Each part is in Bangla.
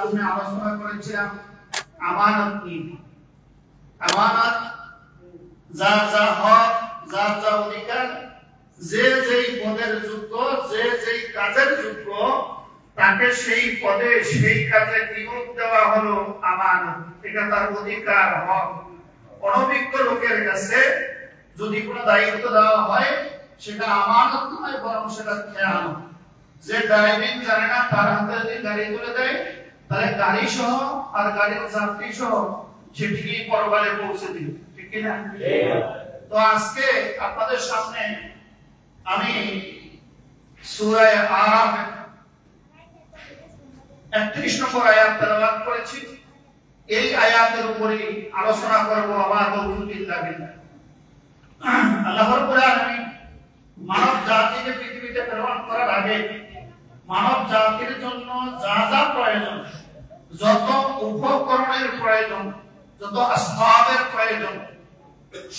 আমরা আলোচনা করেছিলাম আমানত কি। আমানত যার যা হক, যার যা অধিকার, যে যেই পদের যোগ্য, যে যেই কাজের যোগ্য, তাকে সেই পদে সেই কাজে নিয়োগ দেওয়া হলো আমানত। এটা তার অধিকার, হক। অনভিজ্ঞ লোকের কাছে যদি কোনো দায়িত্ব দেওয়া হয়, সেটা আমানত নয়, বরং সেটা খেয়ানত। যে ড্রাইভিং জানে না, তার হাতে যদি গাড়ি তুলে দেয়, তাহলে গাড়ি সহ আর গাড়ির যাত্রী সহ সে ঠিকই পরকালে পৌঁছে দিবে, ঠিক কি না? তো আজকে আপনাদের সামনে আমি সূরা আরাফ 31 নম্বর আয়াত তেলাওয়াত করেছি। এই আয়াতের উপরে আলোচনা করব। আমার তৌফিকুল্লাহ বিল্লাহ। আল্লাহ রাব্বুল আলামিন মানব জাতিকে পৃথিবীতে প্রেরণ করার আগে মানব জাতির জন্য যা যা প্রয়োজন, যত উপকরণের প্রয়োজন, যত আসবাবের প্রয়োজন,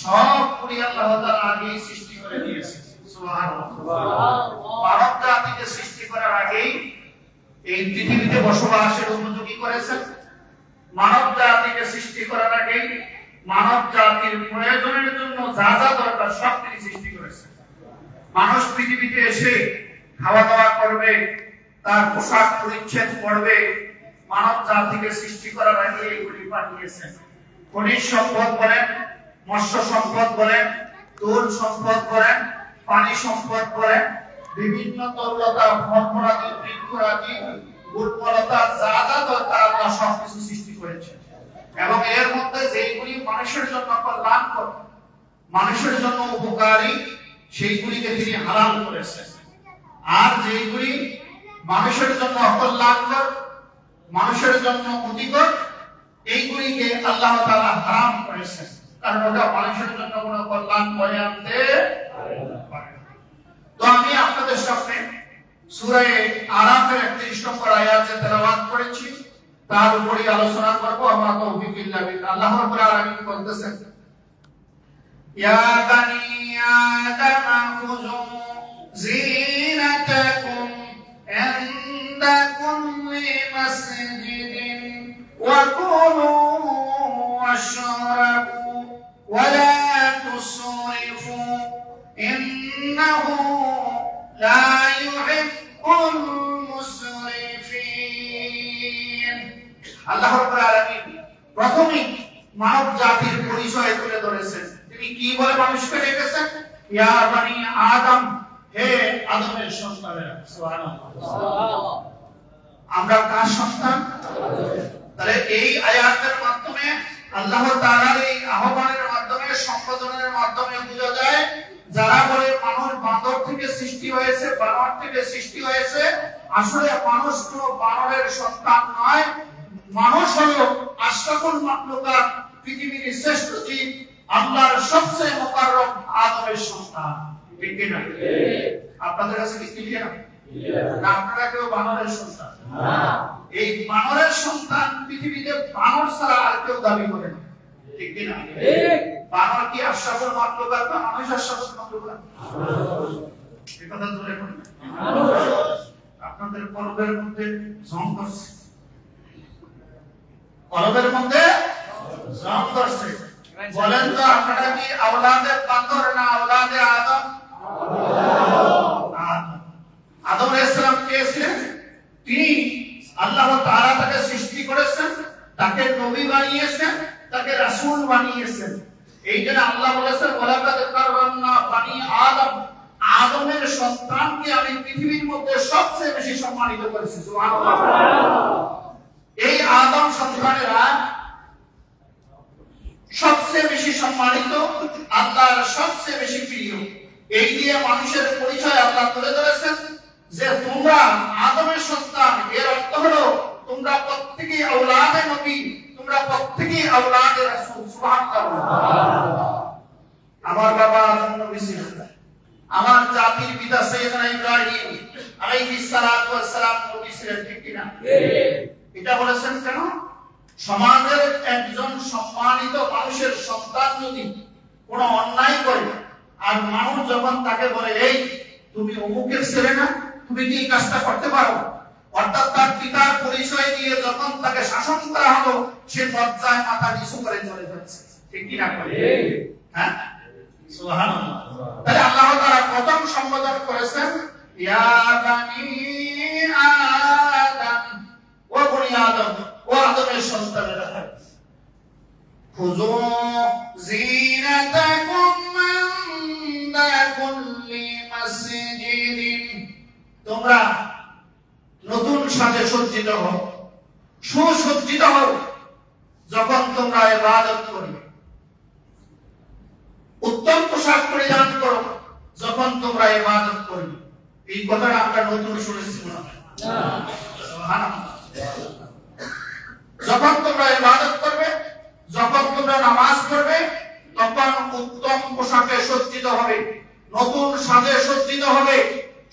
সবগুলি আল্লাহ তাআলা আগেই সৃষ্টি করে দিয়েছেন। সুবহানাল্লাহ। মানব জাতিকে সৃষ্টি করার আগেই এই পৃথিবীতে বসবাসের উপযোগী করেছেন। মানব জাতিকে সৃষ্টি করার আগেই মানব জাতির প্রয়োজনের জন্য যা যা দরকার সব তিনি সৃষ্টি করেছেন। মানুষ পৃথিবীতে এসে খাওয়া দাওয়া করবে, তার পোশাক পরিচ্ছদ পরবে, মানব জাতিকে সৃষ্টি করার আগে এগুলি পাঠিয়েছেন। খনিজ সম্পদ বলেন, মৎস্য সম্পদ বলেন, তৈল সম্পদ বলেন, পানি সম্পদ বলেন, বিভিন্ন তরলতা, ফলফলাদি, বৃক্ষরাজি, উর্বরতা, যা যা দরকার আল্লাহ সবকিছু সৃষ্টি করেছেন। এবং এর মধ্যে যেগুলি মানুষের জন্য কল্যাণকর, মানুষের জন্য উপকারী, সেইগুলিকে তিনি হালাল করেছেন। আর যেগুলি মানুষের জন্য অকল্যাণকর, মানুষের জন্য ক্ষতিকর, এইগুলিকে আল্লাহ তাআলা হারাম করেছেন। কারণ ওটা মানুষের জন্য কোনো কল্যাণ বয়ে আনতে পারে না। তো আমি আপনাদের সামনে সূরা আরাফের 31 নম্বর আয়াত যে তেলাওয়াত করেছি, তার উপরে আলোচনা করব। আমার তৌফিকুল্লাহ বিল্লাহ। আল্লাহ রাব্বুল আলামিন বলতেছেন, ইয়া বানি আদম খুযু জিনাতাকুম ইনদা কুল্লি মাসজিদিন ওয়া কুলু ওয়াশরাবু ওয়া লা তুসরিফু ইন্নাহু লা ইউহিব্বুল মুসরিফিন। আল্লাহ রাব্বুল আলামিন প্রথমেই মানব জাতির পরিচয় তুলে ধরেছেন। তিনি কি বলে মানুষকে ডেকেছেন? ইয়া বানি আদম, হে আদমের সন্তানেরা। সুবহানাল্লাহ। আমরা কার সন্তান? তাহলে এই আয়াতের মাধ্যমে আল্লাহ তাআলার এই আহ্বানের মাধ্যমে, সম্বোধনের মাধ্যমে বোঝা যায়, যারা বলে মানুষ বাঁদর থেকে সৃষ্টি হয়েছে, বানর থেকে সৃষ্টি হয়েছে, আসলে মানুষ কোনো বানরের সন্তান নয়। মানুষ হলো আশরাফুল মাখলুকাত, পৃথিবীর শ্রেষ্ঠ জীব, আল্লাহর সবচেয়ে মুকাররম আদমের সন্তান। ঠিক কি না? আপনাদের কাছে কি ক্লিয়ার? না, আপনারা কেউ বানরের সন্তান না। এই বানরের সন্তান পৃথিবীতে বানর ছাড়া আর কেউ দাবি করে না। ঠিক কি না? বানর কি আশরাফুল মাখলুকাত না মানুষ আশরাফুল মাখলুকাত? এই কথা জোরে বলুন। আপনাদের কলবের মধ্যে জং করছে, কলবের মধ্যে জং করছে। বলেন তো আপনারা কি আওলাদে বানর না আওলাদে আদম? আদম আলাইহিস সালাম কে ছিলেন? তিনি আল্লাহ তাআলা তাকে সৃষ্টি করেছেন, তাকে নবী বানিয়েছেন, তাকে রাসূল বানিয়েছেন। এইজন্য আল্লাহ বলেছেন, ওয়ালাকাদ কাররামনা বানি আদম, আদমের সন্তানকে আমি পৃথিবীর মধ্যে সবচেয়ে বেশি সম্মানিত করেছি। সুবহানাল্লাহ। এই আদম সন্তানেরা সবচেয়ে বেশি সম্মানিত, আল্লাহর সবচেয়ে বেশি প্রিয়। এই দিয়ে মানুষের পরিচয় আল্লাহ তুলে ধরেছেন যে তোমরা আদমের সন্তান। এর অর্থ হলো তোমরা প্রত্যেকেই আওলাদে নবী, তোমরা প্রত্যেকেই আওলাদে রাসূল। সুবহানাল্লাহ। আমার বাবা আদম নবী ছিলেন, আমার জাতির পিতা সাইয়েদনা ইব্রাহিম আলাইহিস সালাতু ওয়াস সালাম নবী ছিলেন। ঠিক কি না? এটা বলেছেন কেন? সমাজের একজন সম্মানিত মানুষের সন্তান যদি কোনো অন্যায় করে, আর মানুষ যখন তাকে বলে, এই তুমি অমুকের ছেলে না, তুমি কি কাজটা করতে পারো, অর্থাৎ তার পিতার পরিচয় দিয়ে যখন শাসন করা হলো সে লজ্জায় মাথা নিচু করে চলে যাচ্ছে, ঠিক কি না? হ্যাঁ, সুবহানাল্লাহ। তাহলে আল্লাহ তাআলা প্রথম সম্বোধন করেছেন ইয়া বানি আদম, ও বনি আদম, ও আদমের সন্তানেরা, খুযু যিনাতাকুম ইনদা কুল্লি মাসজিদিন, তোমরা নতুন সাজে সজ্জিত হও, সুসজ্জিত হও যখন তোমরা ইবাদত করবে, উত্তম পোশাক পরিধান করো যখন তোমরা ইবাদত করবে। এই কথাটা আমরা নতুন শুনেছি না? সুবহানাল্লাহ। যখন তোমরা ইবাদত করবে, যখন তোমরা নামাজ পড়বে, তখন উত্তম পোশাকে সজ্জিত হবে, নতুন সাজে সজ্জিত হবে,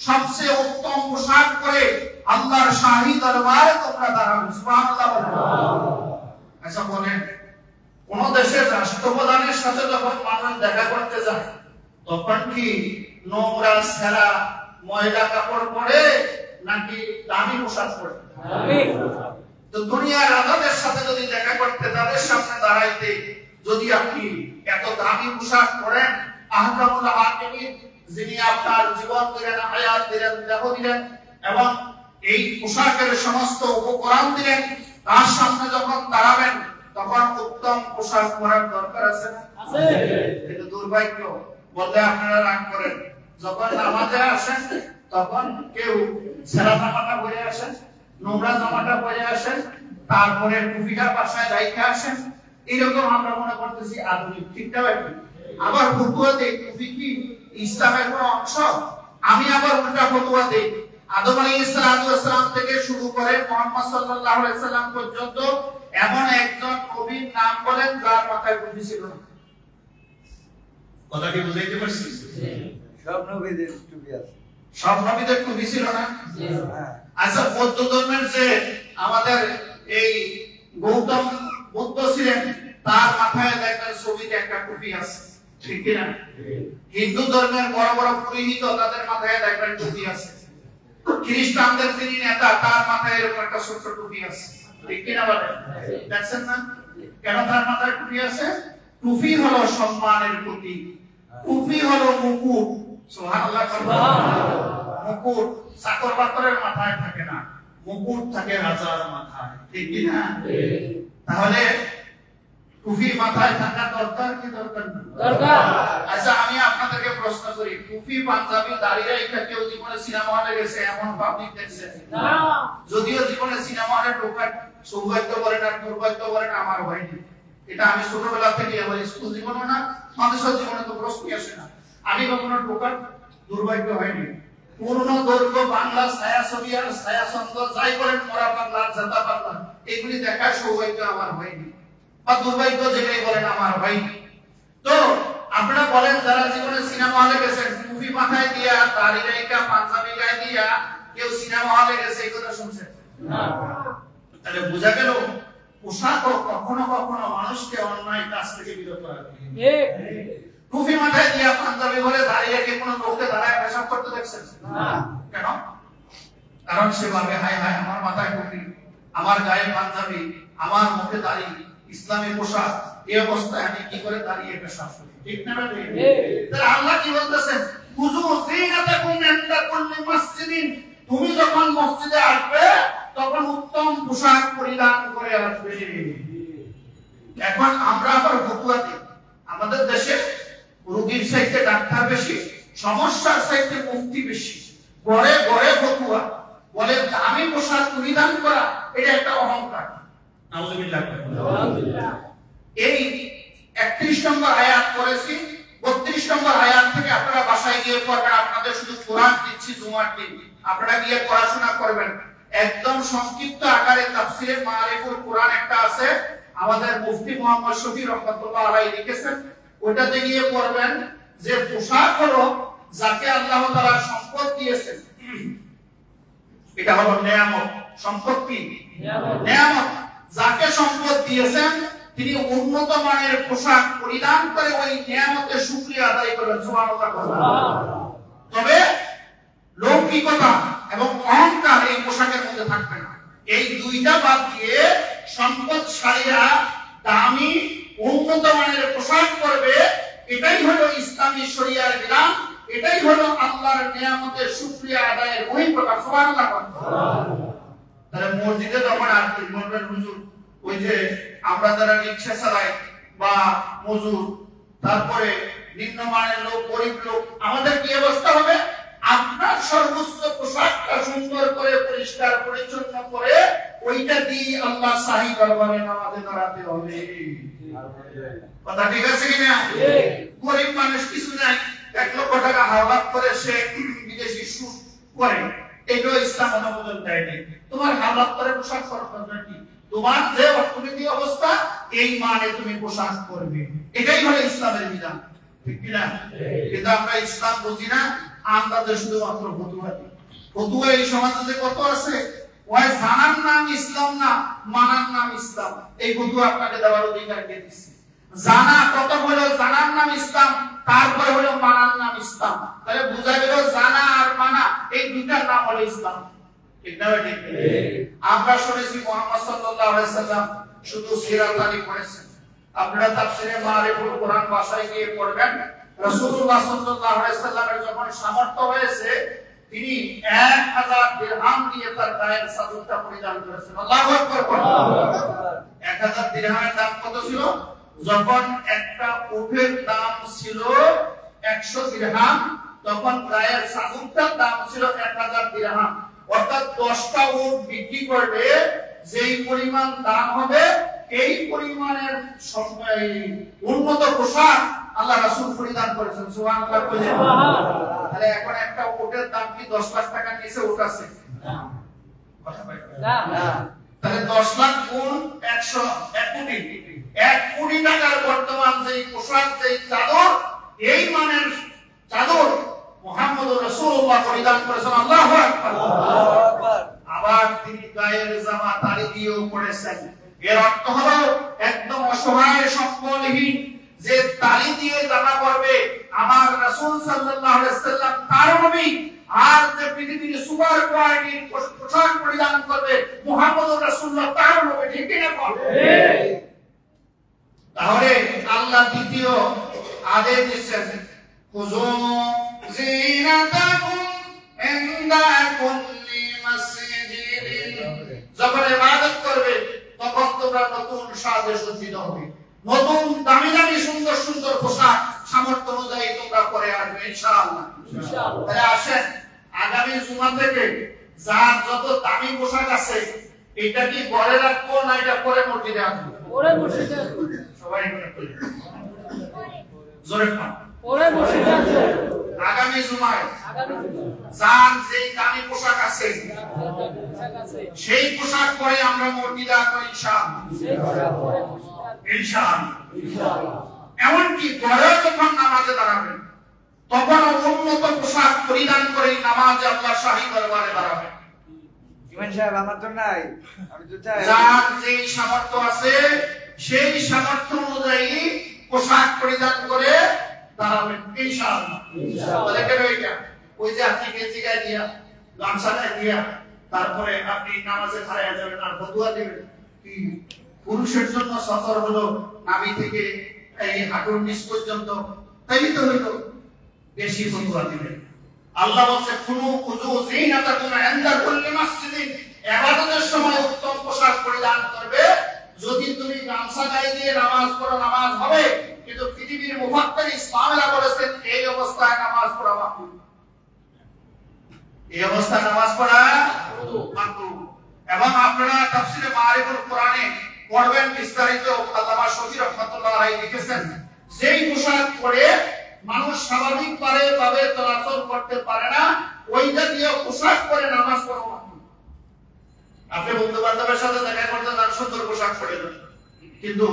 সবচেয়ে উত্তম পোশাক পরে আল্লাহর শাহী দরবারে তোমরা দাঁড়াবে। সুবহানাল্লাহ। আচ্ছা বলেন, কোন দেশের রাষ্ট্রপ্রধানের সাথে যখন মানুষ দেখা করতে যায় তখন কি নোংরা ছেঁড়া ময়লা কাপড় পরে নাকি দামি পোশাক পরে? তো দুনিয়ার রাজাদের সাথে যদি দেখা করতে, তাদের সামনে দাঁড়াইতে যদি আপনি এত দামি পোশাক পরেন, আহকামুল হাকিমিন যিনি আপনার জীবন দিলেন, হায়াত দিলেন, দেহ দিলেন এবং এই পোশাকের সমস্ত উপকরণ দিলেন, তার সামনে যখন দাঁড়াবেন তখন উত্তম পোশাক পরার দরকার আছে না? আছে। এটা দুর্ভাগ্য, বললে আপনারা রাগ করেন, যখন নামাজে আসেন তখন কেউ ছেঁড়া জামাটা পরে আসেন, নোংরা জামাটা পরে আসেন, তারপরে টুপিটা পাশায় রাইখা আসেন, এরকম আমরা মনে করতেছি আধুনিক, ঠিক না ভাই? আবার ফতুয়া দেই টুপি কি ইসলামের কোন অংশ? আমি আবার উল্টা ফতুয়া দেই, আদম আলাইহিস সালাম থেকে শুরু করে মুহাম্মদ সাল্লাল্লাহু আলাইহি সাল্লাম পর্যন্ত এমন একজন নবীর নাম বলেন যার মাথায় টুপি ছিল না। কথা কি বুঝাইতে পারছি? সব নবীদের টুপি আছে। সব নবীদের টুপি ছিল না? আচ্ছা, বৌদ্ধ ধর্মের যে আমাদের এই গৌতম বুদ্ধ ছিলেন, তার মাথায় দেখবেন ছবিতে একটা টুপি আছে, ঠিক কি না? হিন্দু ধর্মের বড় বড় পুরোহিত, তাদের মাথায় দেখবেন টুপি আছে। খ্রিস্টানদের যিনি নেতা, তার মাথায় এরকম একটা ছোট টুপি আছে, ঠিক কি না বলেন? দেখছেন না কেন তার মাথায় টুপি আছে? টুপি হলো সম্মানের প্রতীক, টুপি হলো মুকুট। সুবহানাল্লাহ। মুকুট চাকর বাকরের মাথায় থাকে না, মুকুট থাকে রাজার মাথায়, ঠিক কি না? তাহলে টুপি মাথায় থাকা দরকার কি দরকার না? দরকার। আচ্ছা, আমি আপনাদেরকে প্রশ্ন করি, টুপি পাঞ্জাবি দাঁড়িয়ে রেখে কেউ জীবনে সিনেমা হলে গেছে এমন পাবলিক দেখছে না? যদিও জীবনে সিনেমা হলে ঢোকার সৌভাগ্য বলেন আর দুর্ভাগ্য বলেন আমার হয়নি, এটা আমি ছোটবেলা থেকে আমার স্কুল জীবনে না, মানুষের জীবনে তো প্রশ্নই আসে না, আমি কখনো ঢোকার দুর্ভাগ্য হয়নি। পুরনো দৈর্ঘ্য বাংলা ছায়াছবি আর ছায়াছন্দ যাই বলেন, মোরা বাংলা, জাতা বাংলা, এগুলি দেখার সৌভাগ্য আমার হয়নি, বা দুর্ভাগ্য যেটাই বলেন আমার হয়নি। তো আপনারা বলেন, যারা জীবনে সিনেমা হলে গেছেন, টুপি মাথায় দিয়া, দাড়ি রাইখা, পাঞ্জাবি গায়ে দিয়া কেউ সিনেমা হলে গেছে, এই কথা শুনছেন না? তাহলে বোঝা গেল পোশাক কখনো কখনো মানুষকে অন্যায় কাজ থেকে বিরত রাখে। টুপি মাথায় দিয়া, পাঞ্জাবি পরে দাঁড়িয়ে কি কোনো লোককে দাঁড়ায় পেশাব করতে দেখছেন না? কেন? কারণ সে ভাবে, হায় হায়, আমার মাথায় টুপি, আমার গায়ে পাঞ্জাবি, আমার মুখে দাড়ি, ইসলামী পোশাক, এই অবস্থায় আমি কি করে দাঁড়িয়ে পেশাব করি, ঠিক না? তাহলে আল্লাহ কি বলতেছেন? খুযু যিনাতাকুম ইনদা কুল্লি মাসজিদিন, তুমি যখন মসজিদে আসবে তখন উত্তম পোশাক পরিধান করে আসবে। এখন আমরা আবার ফতুয়া দিই, আমাদের দেশে রোগীর চাইতে ডাক্তার বেশি, সমস্যার চাইতে মুফতি বেশি, ঘরে ঘরে ফতুয়া বলে দামি পোশাক পরিধান করা এটা একটা অহংকার। নাউযুবিল্লাহ। এই 31 নম্বর আয়াত পড়েছি, 32 নম্বর আয়াত থেকে আপনারা বাসায় গিয়ে পড়বেন, আপনাদের শুধু কোরআন দিচ্ছি জুমার দিন, আপনারা গিয়ে পড়াশোনা করবেন। একদম সংক্ষিপ্ত আকারে তাফসিরে মারিফুল কোরআন একটা আছে, আমাদের মুফতি মুহাম্মদ শফি রাহমাতুল্লাহ আলাইহি লিখেছেন, ওটাতে গিয়ে পড়বেন যে পোশাক হলো যাকে আল্লাহ তাআলা সম্পদ দিয়েছেন, এটা হলো নিয়ামত। সম্পত্তি নিয়ামত, যাকে সম্পদ দিয়েছেন তিনি উন্নত মানের পোশাক পরিধান করে ওই নিয়ামতের শুকরিয়া আদায় করবেন। সুবহানাল্লাহ। তবে লৌকিকতা এবং অহংকার এই পোশাকের মধ্যে থাকবে না। এই দুইটা বাদ দিয়ে সম্পদশালীরা দামি উন্নত মানের পোশাক পরবে, এটাই হলো ইসলামী শরিয়ার বিধান, এটাই হলো আল্লাহর নিয়ামতের শুকরিয়া আদায়ের বহিঃপ্রকাশ। সুবহানাল্লাহ। তাহলে মসজিদে যখন আসবে বলবেন হুজুর ওই যে আমরা যারা রিকশা চালাই বা মজুর, তারপরে নিম্নমানের লোক, গরিব লোক, আমাদের কি অবস্থা হবে? আপনার সর্বোচ্চ পোশাকটা সুন্দর করে পরিষ্কার পরিচ্ছন্ন করে ওইটা দিয়ে আল্লাহ শাহী দরবারে নামাজে দাঁড়াতে হবে। কথা ঠিক আছে কিনা? গরিব মানুষ কিছু নাই, 1 লক্ষ টাকা হাওলাত করে সে বিদেশি সুদ করে, এটাও ইসলাম অনুমোদন দেয়নি। তোমার হাওলাত করে পোশাক পরার দরকার কি? তোমার যে অর্থনৈতিক অবস্থা এই মানে তুমি পোশাক পরবে, এটাই হলো ইসলামের বিধান, ঠিক কিনা? কিন্তু আমরা ইসলাম বুঝি না, আমরা তো শুধুমাত্র ফতুয়া দিই। ফতুয়া এই সমাজে যে কত আছে, ওই জানার নাম ইসলাম না, মানার নাম ইসলাম। এই ফতুয়া আপনাকে দেওয়ার অধিকার কে দিচ্ছে? জানা কত হলো, জানার নাম ইসলাম, তারপরে হলো মানার নাম ইসলাম। তাহলে বোঝা গেল জানা আর মানা এই দুইটার নাম হলো ইসলাম, ঠিক না? ঠিক। আমরা শুনেছি মুহাম্মদ সাল্লাল্লাহু আলাইহি সাল্লাম শুধু সিরাত আলী পড়েছেন। আপনারা তাফসীরে মারিফুল কোরআন ভাষায় গিয়ে পড়বেন, রাসূলুল্লাহ সাল্লাল্লাহু আলাইহি সাল্লামের যখন সামর্থ্য হয়েছে তিনি 1000 দিরহাম দিয়ে তার গায়ের সাজুদটা পরিধান করেছেন। আল্লাহু আকবার। 1000 দিরহামের দাম কত ছিল? যখন একটা উটের দাম ছিল 100 দিরহাম, তখন গায়ের সাজুদটার দাম ছিল 1000 দিরহাম। অর্থাৎ 10টা উট বিক্রি করবে, যেই পরিমাণ দাম হবে এই পরিমাণের উন্নত পোশাক আল্লাহ রাসূল পরিধান করেছেন। সুবহানাল্লাহ। তাহলে এখন একটা উটের দাম কি 10 লাখ টাকা নিচে উট আছে? না। তাহলে 10 লাখ গুণ 100, 1 কোটি। 1 কোটি টাকার বর্তমান যেই পোশাক, যেই চাদর, এই মানের চাদর মুহাম্মদুর রাসূলুল্লাহ পরিধান করেছেন। আল্লাহু আকবার। আবার তিনি গায়ের জামা তালি দিয়েও পড়েছেন। এর অর্থ হলো একদম অসহায় সম্বলহীন যে তালি দিয়ে জামা পরবে আমার রাসূল সাল্লাল্লাহু আলাইহি সাল্লাম তার নবী, আর যে পৃথিবীর সুপার কোয়ালিটির পোশাক পরিধান করবে মুহাম্মদুর রাসূলুল্লাহ তার নবী, ঠিক কি না? তাহলে আল্লাহ দ্বিতীয় আদেশ দিচ্ছেন, খুযু জিনাতাকুম ইনদা কুল্লি মাসজিদিন। যখন ইবাদত করবে তখন তোমরা নতুন সাজে সজ্জিত হবে, নতুন দামি দামি সুন্দর সুন্দর পোশাক সামর্থ্য অনুযায়ী তোমরা পরে আসবে ইনশাআল্লাহ। তাহলে আসেন আগামী জুমা থেকে যার যত দামি পোশাক আছে এটা কি ঘরে রাখবো না এটা পরে মসজিদে আনবো? পরে মসজিদে আনবো। সবাই মনে করি জোরে পান পরে মসজিদে আনবো। আগামী জুমায় যার যেই দামি পোশাক আছে সেই পোশাক পরে আমরা মসজিদে আসবো ইনশাআল্লাহ। ইনশাআল্লাহ। এমনকি ঘরে যখন নামাজে দাঁড়াবেন তখন উন্নত পোশাক পরিধান করে নামাজে আল্লাহ শাহী দরবারে দাঁড়াবেন। ইমাম সাহেব আমার তো নাই, আমি তো চাই যার যেই সামর্থ্য আছে সেই সামর্থ্য অনুযায়ী পোশাক পরিধান করে দাঁড়াবেন ইনশাআল্লাহ। ইনশাআল্লাহ। দেখেন ওইটা ওই যে আপনি গেঞ্জি গায়ে দিয়া গামছাটা দিয়া তারপরে আপনি নামাজে দাঁড়িয়ে যাবেন আর ফতোয়া দিবেন কি পুরুষের জন্য সতর হলো নাভি থেকে এই হাঁটুর নিচ পর্যন্ত, তাই তো হইলো বেশি ফতোয়া দিবেন। আল্লাহ বলছে খুনু খুযু জিনাতাকুম ইনদা কুল্লি মাসজিদিন, ইবাদতের সময় উত্তম পোশাক পরিধান করবে। যদি তুমি গামছা গায়ে দিয়ে নামাজ পড়ো নামাজ হবে, কিন্তু পৃথিবীর মুফাক্কির ইসলামেরা বলেছেন এই অবস্থায় নামাজ পড়া মাকরুহ, এই অবস্থায় নামাজ পড়া মাকরুহ। এবং আপনারা তাফসীরে মারিফুল কোরআনে পড়বেন বিস্তারিত, আল্লামা শফি রাহমাতুল্লাহ আলাইহি লিখেছেন যেই পোশাক পরে মানুষ স্বাভাবিকভাবে চলাচল করতে পারে না ওই জাতীয় পোশাক পরে নামাজ পড়া মাকরুহ। আপনি বন্ধু বান্ধবের সাথে দেখা করতে যান সুন্দর পোশাক পরে যান, কিন্তু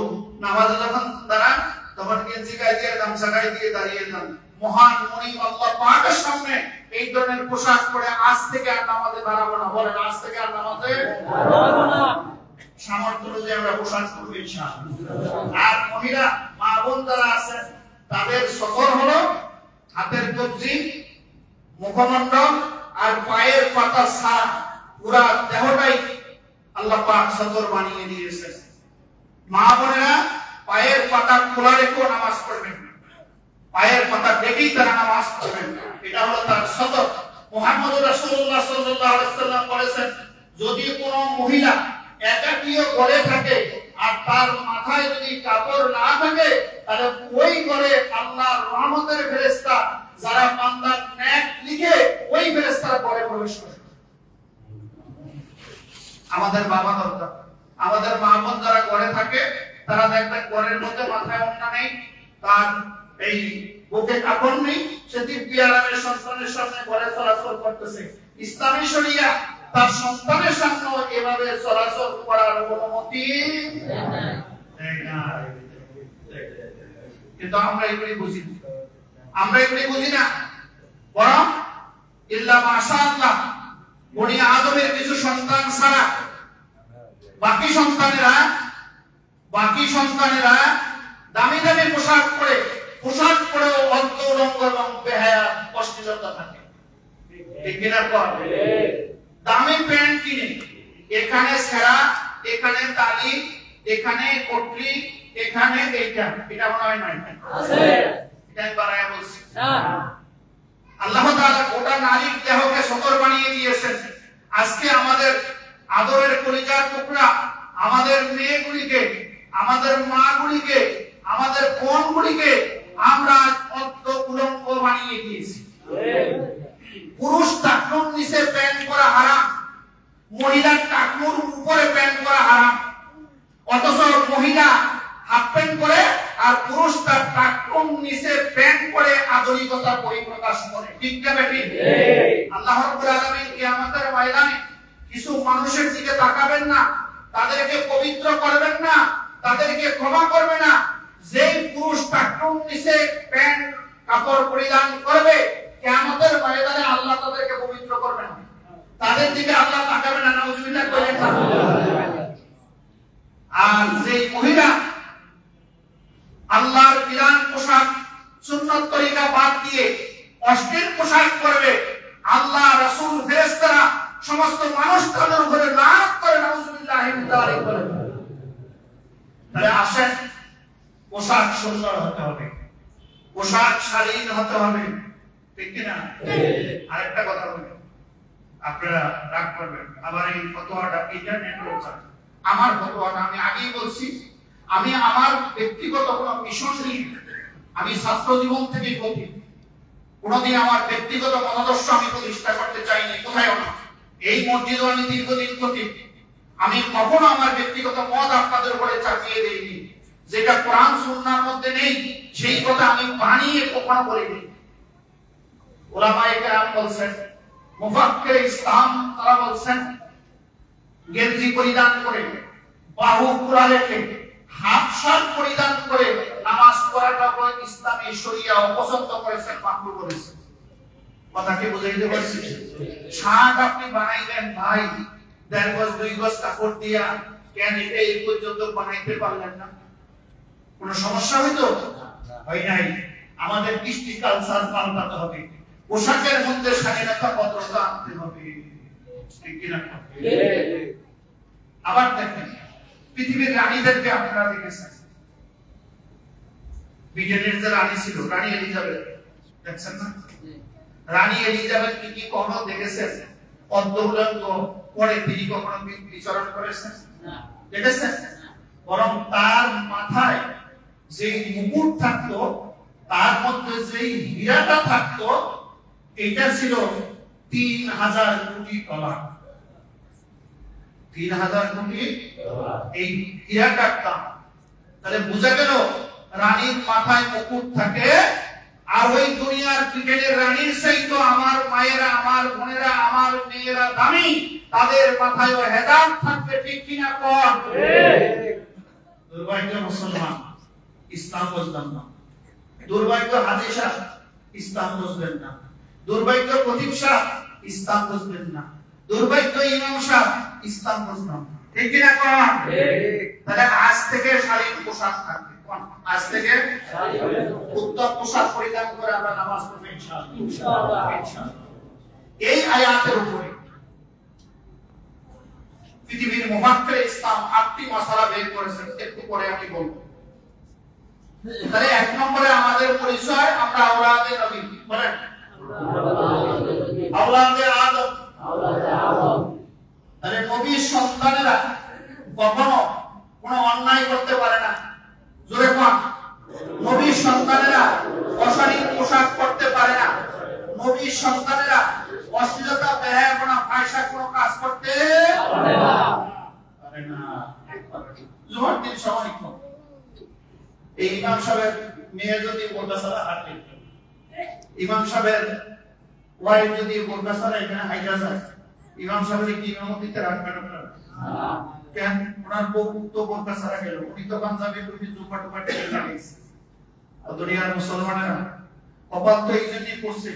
নামাজে যখন দাঁড়ান তখন গেঞ্জি গায়ে দিয়ে গামছা গায়ে দিয়ে দাঁড়িয়ে যান। মহান মনিব আল্লাহ পাকের সামনে এই ধরনের পোশাক পরে আজ থেকে আর নামাজে দাঁড়াবো না। বলেন আজ থেকে আর নামাজে দাঁড়াবো না। সামর্থ্য অনুযায়ী আমরা পোশাক করবো ইনশাআল্লাহ। আর মহিলা মা বোন যারা আছেন তাদের সতর হলো হাতের কবজি, মুখমণ্ডল আর পায়ের পাতা ছাড়া পুরা দেহটাই আল্লাহ পাক সতর বানিয়ে দিয়েছেন। মা বোনেরা পায়ের পাতা খোলা রেখে নামাজ পড়বেন, পায়ের পাতা দেখেই তারা নামাজ পড়বেন, এটা হলো তার সতর। মুহাম্মদ রাসূলুল্লাহ সাল্লাল্লাহু আলাইহি ওয়াসাল্লাম বলেছেন, যদি কোনো মহিলা একাকীয় ঘরে থাকে আর তার মাথায় যদি কাপড় না থাকে, তাহলে ওই ঘরে আল্লাহর রহমতের ফেরেশতা যারা বান্দার নেক লিখে ওই ফেরেশতারা ঘরে প্রবেশ করে। আমাদের বাবা দরকার, আমাদের মা বোন যারা ঘরে থাকে তারা দেখবেন ঘরের মধ্যে মাথায় ওড়না নেই, তার এই বুকে কাপড় নেই, সে দিব্যি আরামের সন্তানের সামনে ঘরে চলাচল করতেছে। ইসলামী শরিয়া তার সন্তানের সামনে এভাবে চলাচল করার অনুমতি দেয় না। কিন্তু আমরা এগুলি বুঝি না, আমরা এগুলি বুঝি না। বরং ইল্লা মাশাআল্লাহ বনি আদমের কিছু সন্তান ছাড়া বাকি সন্তানেরা দামি দামি পোশাক পরেও অল্প রঙ এবং বেহায়া অশ্লীলতা থাকে। ঠিক কিনা? দামি প্যান্ট কিনে এখানে ছেঁড়া, এখানে তালি, এখানে কটলি, এখানে এইটা, এটা মনে হয় নাই আছে, এটা বানায়া বলছি না। আল্লাহ তাআলা গোটা নারীর দেহকে সতর বানিয়ে দিয়েছেন। আজকে আমাদের আদরের কলিজার টুকরা আমাদের মেয়েগুলিকে, আমাদের মাগুলিকে, আমাদের বোনগুলিকে আমরা অর্ধ উলঙ্গ বানিয়ে দিয়েছি। পুরুষ টাকনুর নিচে প্যান্ট পরা হারাম, মহিলার টাকনুর উপরে প্যান্ট পরা হারাম। অথচ মহিলা হাফ প্যান্ট পরে আর পুরুষ তার টাকনুর নিচে প্যান্ট পরে আধুনিকতা পরিপ্রকাশ করে। ঠিক না বেটি? আল্লাহ রাব্বুল আলামিন কিয়ামতের ময়দানে কিছু মানুষের দিকে তাকাবেন না, তাদেরকে পবিত্র করবেন না, তাদেরকে ক্ষমা করবে না। যেই পুরুষ টাকনুর নিচে প্যান্ট কাপড় পরিধান করবে, কিয়ামতের ময়দানে আল্লাহ তাদেরকে পবিত্র করবে না, তাদের দিকে আল্লাহ তাকাবে না। নাউজুবিল্লাহ করেন না। আর যেই মহিলা আল্লাহর বিধান পোশাক সুন্নাত তরিকা বাদ দিয়ে অশ্লীল পোশাক পরবে, আল্লাহ রাসূল ফেরেশতারা সমস্ত মানুষ তাদের উপরে লানত করে। নাউজুবিল্লাহ মিন যালিক বলেন। তাহলে আসেন, পোশাক সুন্দর হতে হবে, পোশাক শালীন হতে হবে। ঠিক কি না? আরেকটা কথা বলি, আপনারা রাগ করবেন, আবার এই ফতোয়াটা ইন্টারনেটে রয়েছে। আমার ফতোয়াটা আমি আগেই বলছি, আমি আমার ব্যক্তিগত কোনো মিশন নেই, আমি ছাত্র জীবন থেকে বলি, কোনোদিন আমার ব্যক্তিগত মতাদর্শ আমি প্রতিষ্ঠা করতে চাইনি, কোথায় না। এই মসজিদও আমি দীর্ঘদিন প্রতি, আমি কখনো আমার ব্যক্তিগত মত আপনাদের উপরে চাপিয়ে দেইনি। যেটা কোরআন সুন্নাহর মধ্যে নেই সেই কথা আমি বানিয়ে কখনো বলিনি। উলামায়ে কেরাম বলছেন, মুফাক্কির ইসলাম তারা বলছেন, গেঞ্জি পরিধান করে, বাহু খোলা রেখে, হাফ শার্ট পরিধান করে নামাজ পড়াটা ইসলামী শরিয়া অপছন্দ করেছেন, মাকরুহ করেছেন। কথা কি বুঝাইতে পারছি? শার্ট আপনি বানাইলেন ভাই 1.5 গজ 2 গজ কাপড় দিয়া, কেন এটা এই পর্যন্ত বানাইতে পারলেন না? কোনো সমস্যা হইতো? হয় নাই। আমাদের কৃষ্টি কালচার পাল্টাতে হবে, পোশাকের মধ্যে স্বাধীনতা ভদ্রতা আনতে হবে। ঠিক কি না? আবার দেখেন, পৃথিবীর রানীদেরকে আপনারা দেখেছেন, ব্রিটেনের যে রানী ছিল, রানী এলিজাবেথ, দেখছেন না? রানী এলিজাবেথ কি কখনো দেখেছেন অর্ধউলঙ্গ পরে তিনি কখনো বিচরণ করেছেন? দেখেছেন? বরং তার মাথায় যে মুকুট থাকতো, তার মধ্যে যে হীরাটা থাকতো, এটা ছিল 3000 কোটি ডলার। 3000 কোটি এই হীরাটার দাম। তাহলে বোঝা গেল রানীর মাথায় মুকুট থাকে, আর ওই দুনিয়ার ব্রিটেনের রানীর চাইতো আমার মায়েরা, আমার বোনেরা, আমার মেয়েরা দামি, তাদের মাথায় হেজাব থাকবে। ঠিক কিনা? কোন দুর্ভাগ্য মুসলমান ইসলাম বুঝলেন না, দুর্ভাগ্য হাজী সাহেব ইসলাম বুঝলেন না, দুর্ভাগ্য প্রদীপ সাহেব ইসলাম বুঝলেন না, দুর্ভাগ্য ইমাম সাহেব ইসলাম বুঝলেন না। ঠিক কিনা? কোন তাহলে আজ থেকে শালীন পোশাক থাকবে, আজ থেকে উত্তম পোশাক পরিধান করে আমরা নামাজ পড়ব ইনশাআল্লাহ। এই আয়াতের উপরে পৃথিবীর মুফাক্কির ইসলাম 8টি মাসালা বের করেছেন, একটু পরে আমি বলবো। তাহলে এক নম্বরে আমাদের পরিচয়, আমরা আওলাদে নবী। বলেন আওলাদে আদম। তাহলে নবীর সন্তানেরা কখনো কোনো অন্যায় করতে পারে না। জোরে কোন? নবীর সন্তানেরা অশালীন পোশাক পরতে পারে না। নবীর সন্তানেরা অশ্লীলতা, বেহায়াপনা, ফাহিশা কোনো কাজ করতে পারে না। জোহর দিন সময় এই ইমাম সাহেবের মেয়ে যদি বোরকা ছাড়া হাঁটে, ইমাম সাহেবের ওয়াইফ যদি বোরকা ছাড়া এখানে হাইটা যায়, ইমাম সাহেবের কি ইমামতিতে রাখবেন আপনারা? কেন? ওনার বউ তো বোরকা ছাড়া গেল, উনি তো পাঞ্জাবি টুপি জুব্বা টুপা টেনে গেছে। দুনিয়ার মুসলমানেরা অবাধ্য এই জন্যই করছে,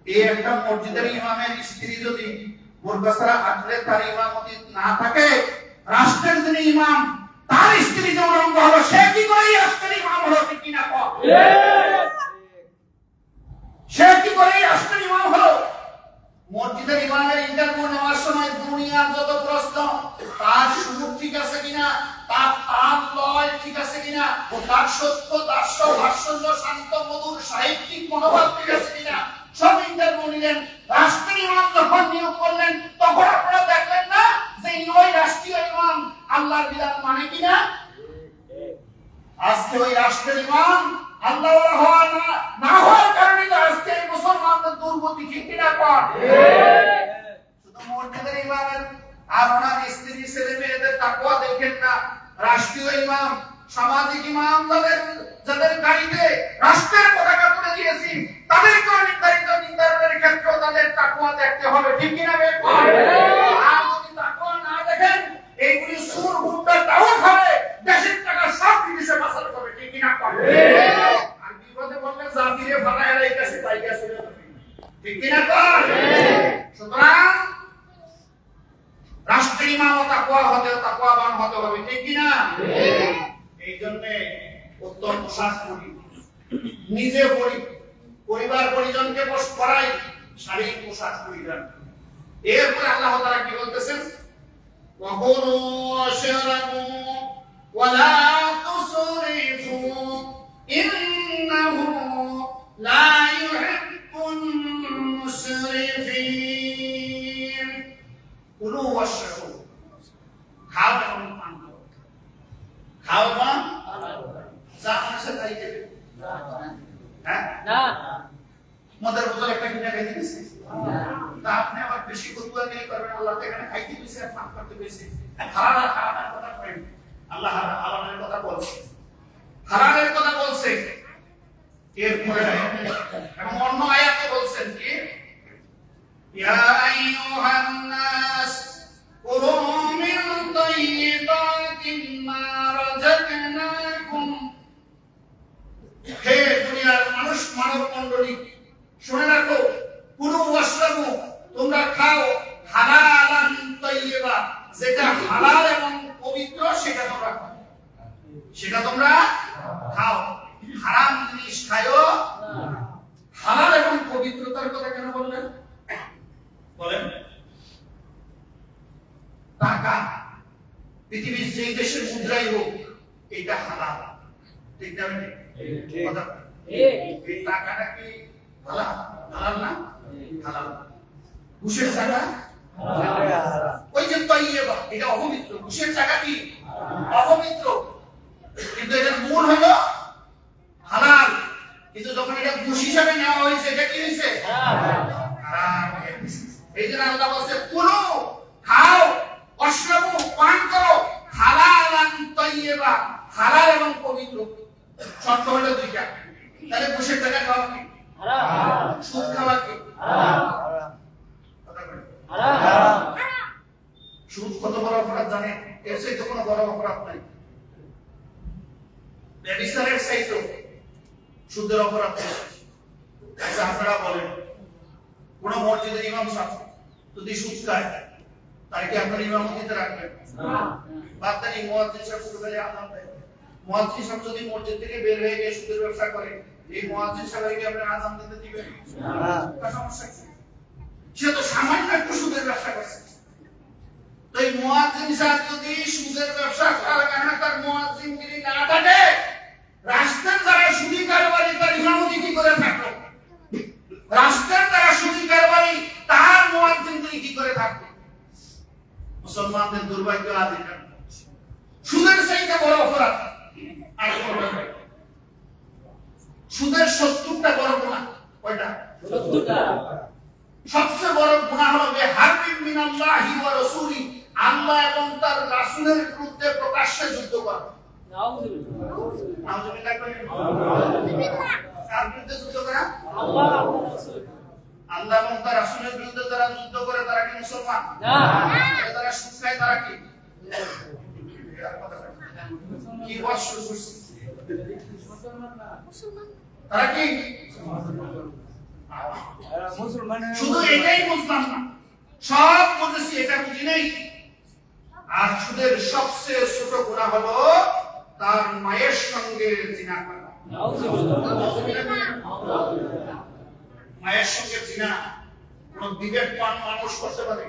এই একটা মসজিদের ইমামের স্ত্রী যদি বোরকা ছাড়া হাঁটলে তার ইমামতি না থাকে, রাষ্ট্রের যিনি ইমাম তার স্ত্রী যে উলঙ্গ হলো, সে কি করে রাষ্ট্রের ইমাম হলো? ঠিক কিনা কর? সে কি করে রাষ্ট্রের ইমাম হলো? মসজিদের ইমামের ইন্টারভিউ নেওয়ার সময় দুনিয়ার যত প্রশ্ন, তার সুর ঠিক আছে কিনা, তার তাল লয় ঠিক আছে কিনা, তার সত্য দাস্য ভাষ্য শান্ত মধুর সাহিত্যিক মনোভাব ঠিক আছে কিনা, সব ইন্টারভিউ নিলেন। রাষ্ট্রের ইমাম যখন নিয়োগ করলেন, তখন আপনারা দেখলেন না যে ওই রাষ্ট্রীয় ইমাম আল্লাহর বিধান মানে কিনা? আজকে ওই রাষ্ট্রের ইমাম আল্লাহ না হওয়ার কারণে তো আজকে মুসলমানদের দুর্গতি। ঠিক কিনা কর? শুধু মসজিদের ইমামের আর ওনার স্ত্রী ছেলে মেয়েদের তাকওয়া দেখেন না, রাষ্ট্রীয় ইমাম, সামাজিক ইমাম যাদের গাড়িতে রাষ্ট্রের পতাকা তুলে দিয়েছি, তাদেরকে নির্ধারিত নির্ধারণের ক্ষেত্রেও তাদের তাকওয়া দেখতে হবে। ঠিক কিনা? আর যদি তাকওয়া না দেখেন, এইগুলি সুর গুন্ডা টাউট হবে, দেশের টাকা সব বিদেশে পাচার করবে। ঠিক কিনা? আর বিপদে বললে জাতিরে ফালায় আর এই কাছে তাই কাছে। ঠিক কিনা? সুতরাং রাষ্ট্রের ইমাম তাকওয়াবান হতে হবে। ঠিক কিনা? এই জন্য উত্তম পোশাক পরি, নিজে পরি, পরিবার পরিজনকে পরাই, শারীরিক পোশাক পরিধান। এরপরে আল্লাহ তাআলা কি বলতেছেন? ওয়াকুলু ওয়াশরাবু ওয়ালা তুসরিফু ইন্নাহু লা ইউহিব্বুন মুসরিফিন। কুলু ওয়াশরাবু, খাও এবং পান করো। খাও এবং যা আছে তাই দেবে। হ্যাঁ না, মদের বোতল একটা কিনে খাইতে দিয়েছে, তা আপনি আবার বেশি কুতুয়াগিরি করবেন। আল্লাহ তো এখানে খাইতে দিয়েছে, পান করতে দিয়েছে। হারামের কথা করেন, আল্লাহ হারামের কথা বলছে, হারামের কথা বলছে। এরপরে এবং অন্য আয়াতে বলছেন কি, ইয়া আইয়ুহান নাস কুলু মিন তাইয়্যিবাতি মা রাযাকনাকুম। হে দুনিয়ার মানুষ, মানব মণ্ডলী, শুনে রাখো, কুলু ওয়াশরাবু, তোমরা খাও, হালালান তাইয়্যিবা, যেটা হালাল এবং পবিত্র সেটা তোমরা খাও, সেটা তোমরা খাও। হারাম জিনিস খায়ো। হালাল এবং পবিত্রতার কথা কেন বললেন? বলেন। টাকা পৃথিবীর যে দেশের মুদ্রাই হোক, এটা হালাল। ঠিক না? এই টাকাটা কি হালাল? হালাল না? হালাল। ঘুষের টাকা ওই যে তাইয়্যিবা, এটা অপবিত্র। ঘুষের টাকা কি অপবিত্র, কিন্তু এটার মূল হলো হালাল। কিন্তু যখন এটা ঘুষ হিসাবে নেওয়া হয়েছে, এটা কি হয়েছে? হারাম। এই জন্য আল্লাহ বলছে কুলু, খাও, ওয়াশরাবু, পান করো, হালালান তাইয়্যিবা, হালাল এবং পবিত্র। শর্ত হলো দুইটা। তাহলে ঘুষের টাকা খাওয়া কি হারাম? সুদ খাওয়া কি হারাম? হারাম। সুদ কত বড় অপরাধ জানেন? এর চাইতে কোনো বড় অপরাধ নাই। ব্যভিচারের চাইতে সুদের অপরাধ। আচ্ছা আপনারা বলেন, কোন মসজিদের ইমাম সাহেব যদি সুদ খায়, তাই কি আপনার ইমামতিতে রাখবেন? না। বাদ দেন মুয়াজ্জিন সাহেব পূর্বে আযান দেয়, মুয়াজ্জিন সাহেব যদি মসজিদ থেকে বের হয়ে গিয়ে সুদের ব্যবসা করে, এই মুয়াজ্জিন সাহেবকে আপনি আযান দিতে দিবেন? না। সমস্যা কি? সে তো সামান্য একটু সুদের ব্যবসা করছে, তো এই মুয়াজ্জিন সাহেব যদি সুদের ব্যবসা করার কারণে তার মুয়াজ্জিনগিরি না থাকে, রাষ্ট্রের যারা সুদী কারবারি তার ইমামতি কি করে থাকলো? রাষ্ট্রের যারা সুদী কারবারি তার মুয়াজ্জিনগিরি কি করে থাকলো? মুসলমানদের দুর্ভাগ্য আজ এটা। সুদের চাইতে বড় অপরাধ আর কোনো নাই। সুদের 70টা বড় গুনাহ। কয়টা? 70টা। সবচেয়ে বড় গুনাহ হলো বেহারবিন মিনাল্লাহি ওয়া রাসূলি, আল্লাহ এবং তার রাসূলের বিরুদ্ধে প্রকাশ্যে যুদ্ধ করা। নাউযুবিল্লাহ। নাউযুবিল্লাহ করেন। কার বিরুদ্ধে যুদ্ধ করা? আল্লাহ এবং রাসূল। আল্লাহ এবং তার রাসূলের বিরুদ্ধে যারা যুদ্ধ করে তারা কি মুসলমান? না। যারা সুদ খায় তারা কি? কি ওয়াজ শুরু করছে? তারা কি? মুসলমান শুধু এটাই বুঝলাম না, সব বুঝেছি, এটা বুঝি নেই। আর সুদের সবচেয়ে ছোট গুনাহ হলো তার মায়ের সঙ্গে জিনা করা। মায়ের সঙ্গে জিনা কোন বিবেকবান মানুষ করতে পারে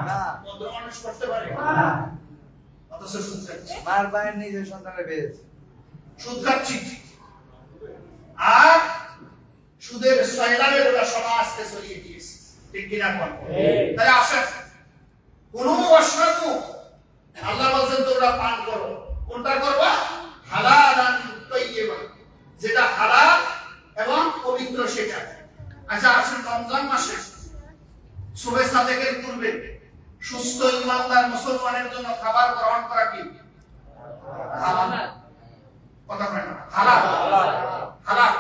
না, ভদ্র মানুষ করতে পারে না, অথচ সুদ খাচ্ছে। মার বায়ের নিজের সন্তানের বেশ সুদ খাচ্ছি আর সুদের সয়লারের ওরা সমাজকে ছড়িয়ে দিয়েছে, ঠিক কিনা বল? তাই আসেন, কোন অসাধু আল্লাহ বলছেন তোমরা পান করো, কোনটা করবা? হালালান তাইয়্যিবা, যেটা হালাল এবং পবিত্র সেটা। আচ্ছা আসেন, রমজান মাসে সুবহে সাদেকের পূর্বে সুস্থ ইমানদার মুসলমানের জন্য খাবার গ্রহণ করা কি হালাল? কথা বলেন না, হালাল হালাল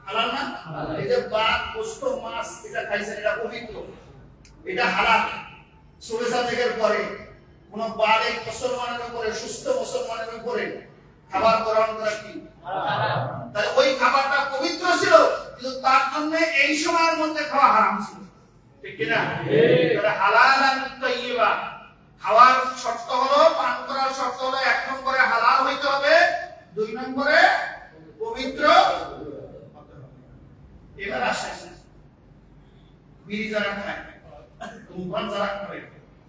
হালাল না? এই যে ভাত, গোশত, মাছ এটা খাইছেন, এটা পবিত্র, এটা হালাল। সুবহে সাদেকের পরে কোন বালেগ মুসলমানের উপরে, সুস্থ মুসলমানের উপরে খাবার গ্রহণ করা কি হালাল? তাই ওই খাবারটা পবিত্র ছিল, কিন্তু তার জন্য এই সময়ের মধ্যে খাওয়া হারাম ছিল, ঠিক কি না? এটা হালালান তাইয়্যিবা। খাওয়ার শর্ত হলো, পান করার শর্ত হলো, 1 নম্বরে হালাল হইতে হবে, 2 নম্বরে পবিত্র হতে হবে। এবার আসেন, বিড়ি যারা খায়, ধূমপান যারা করে,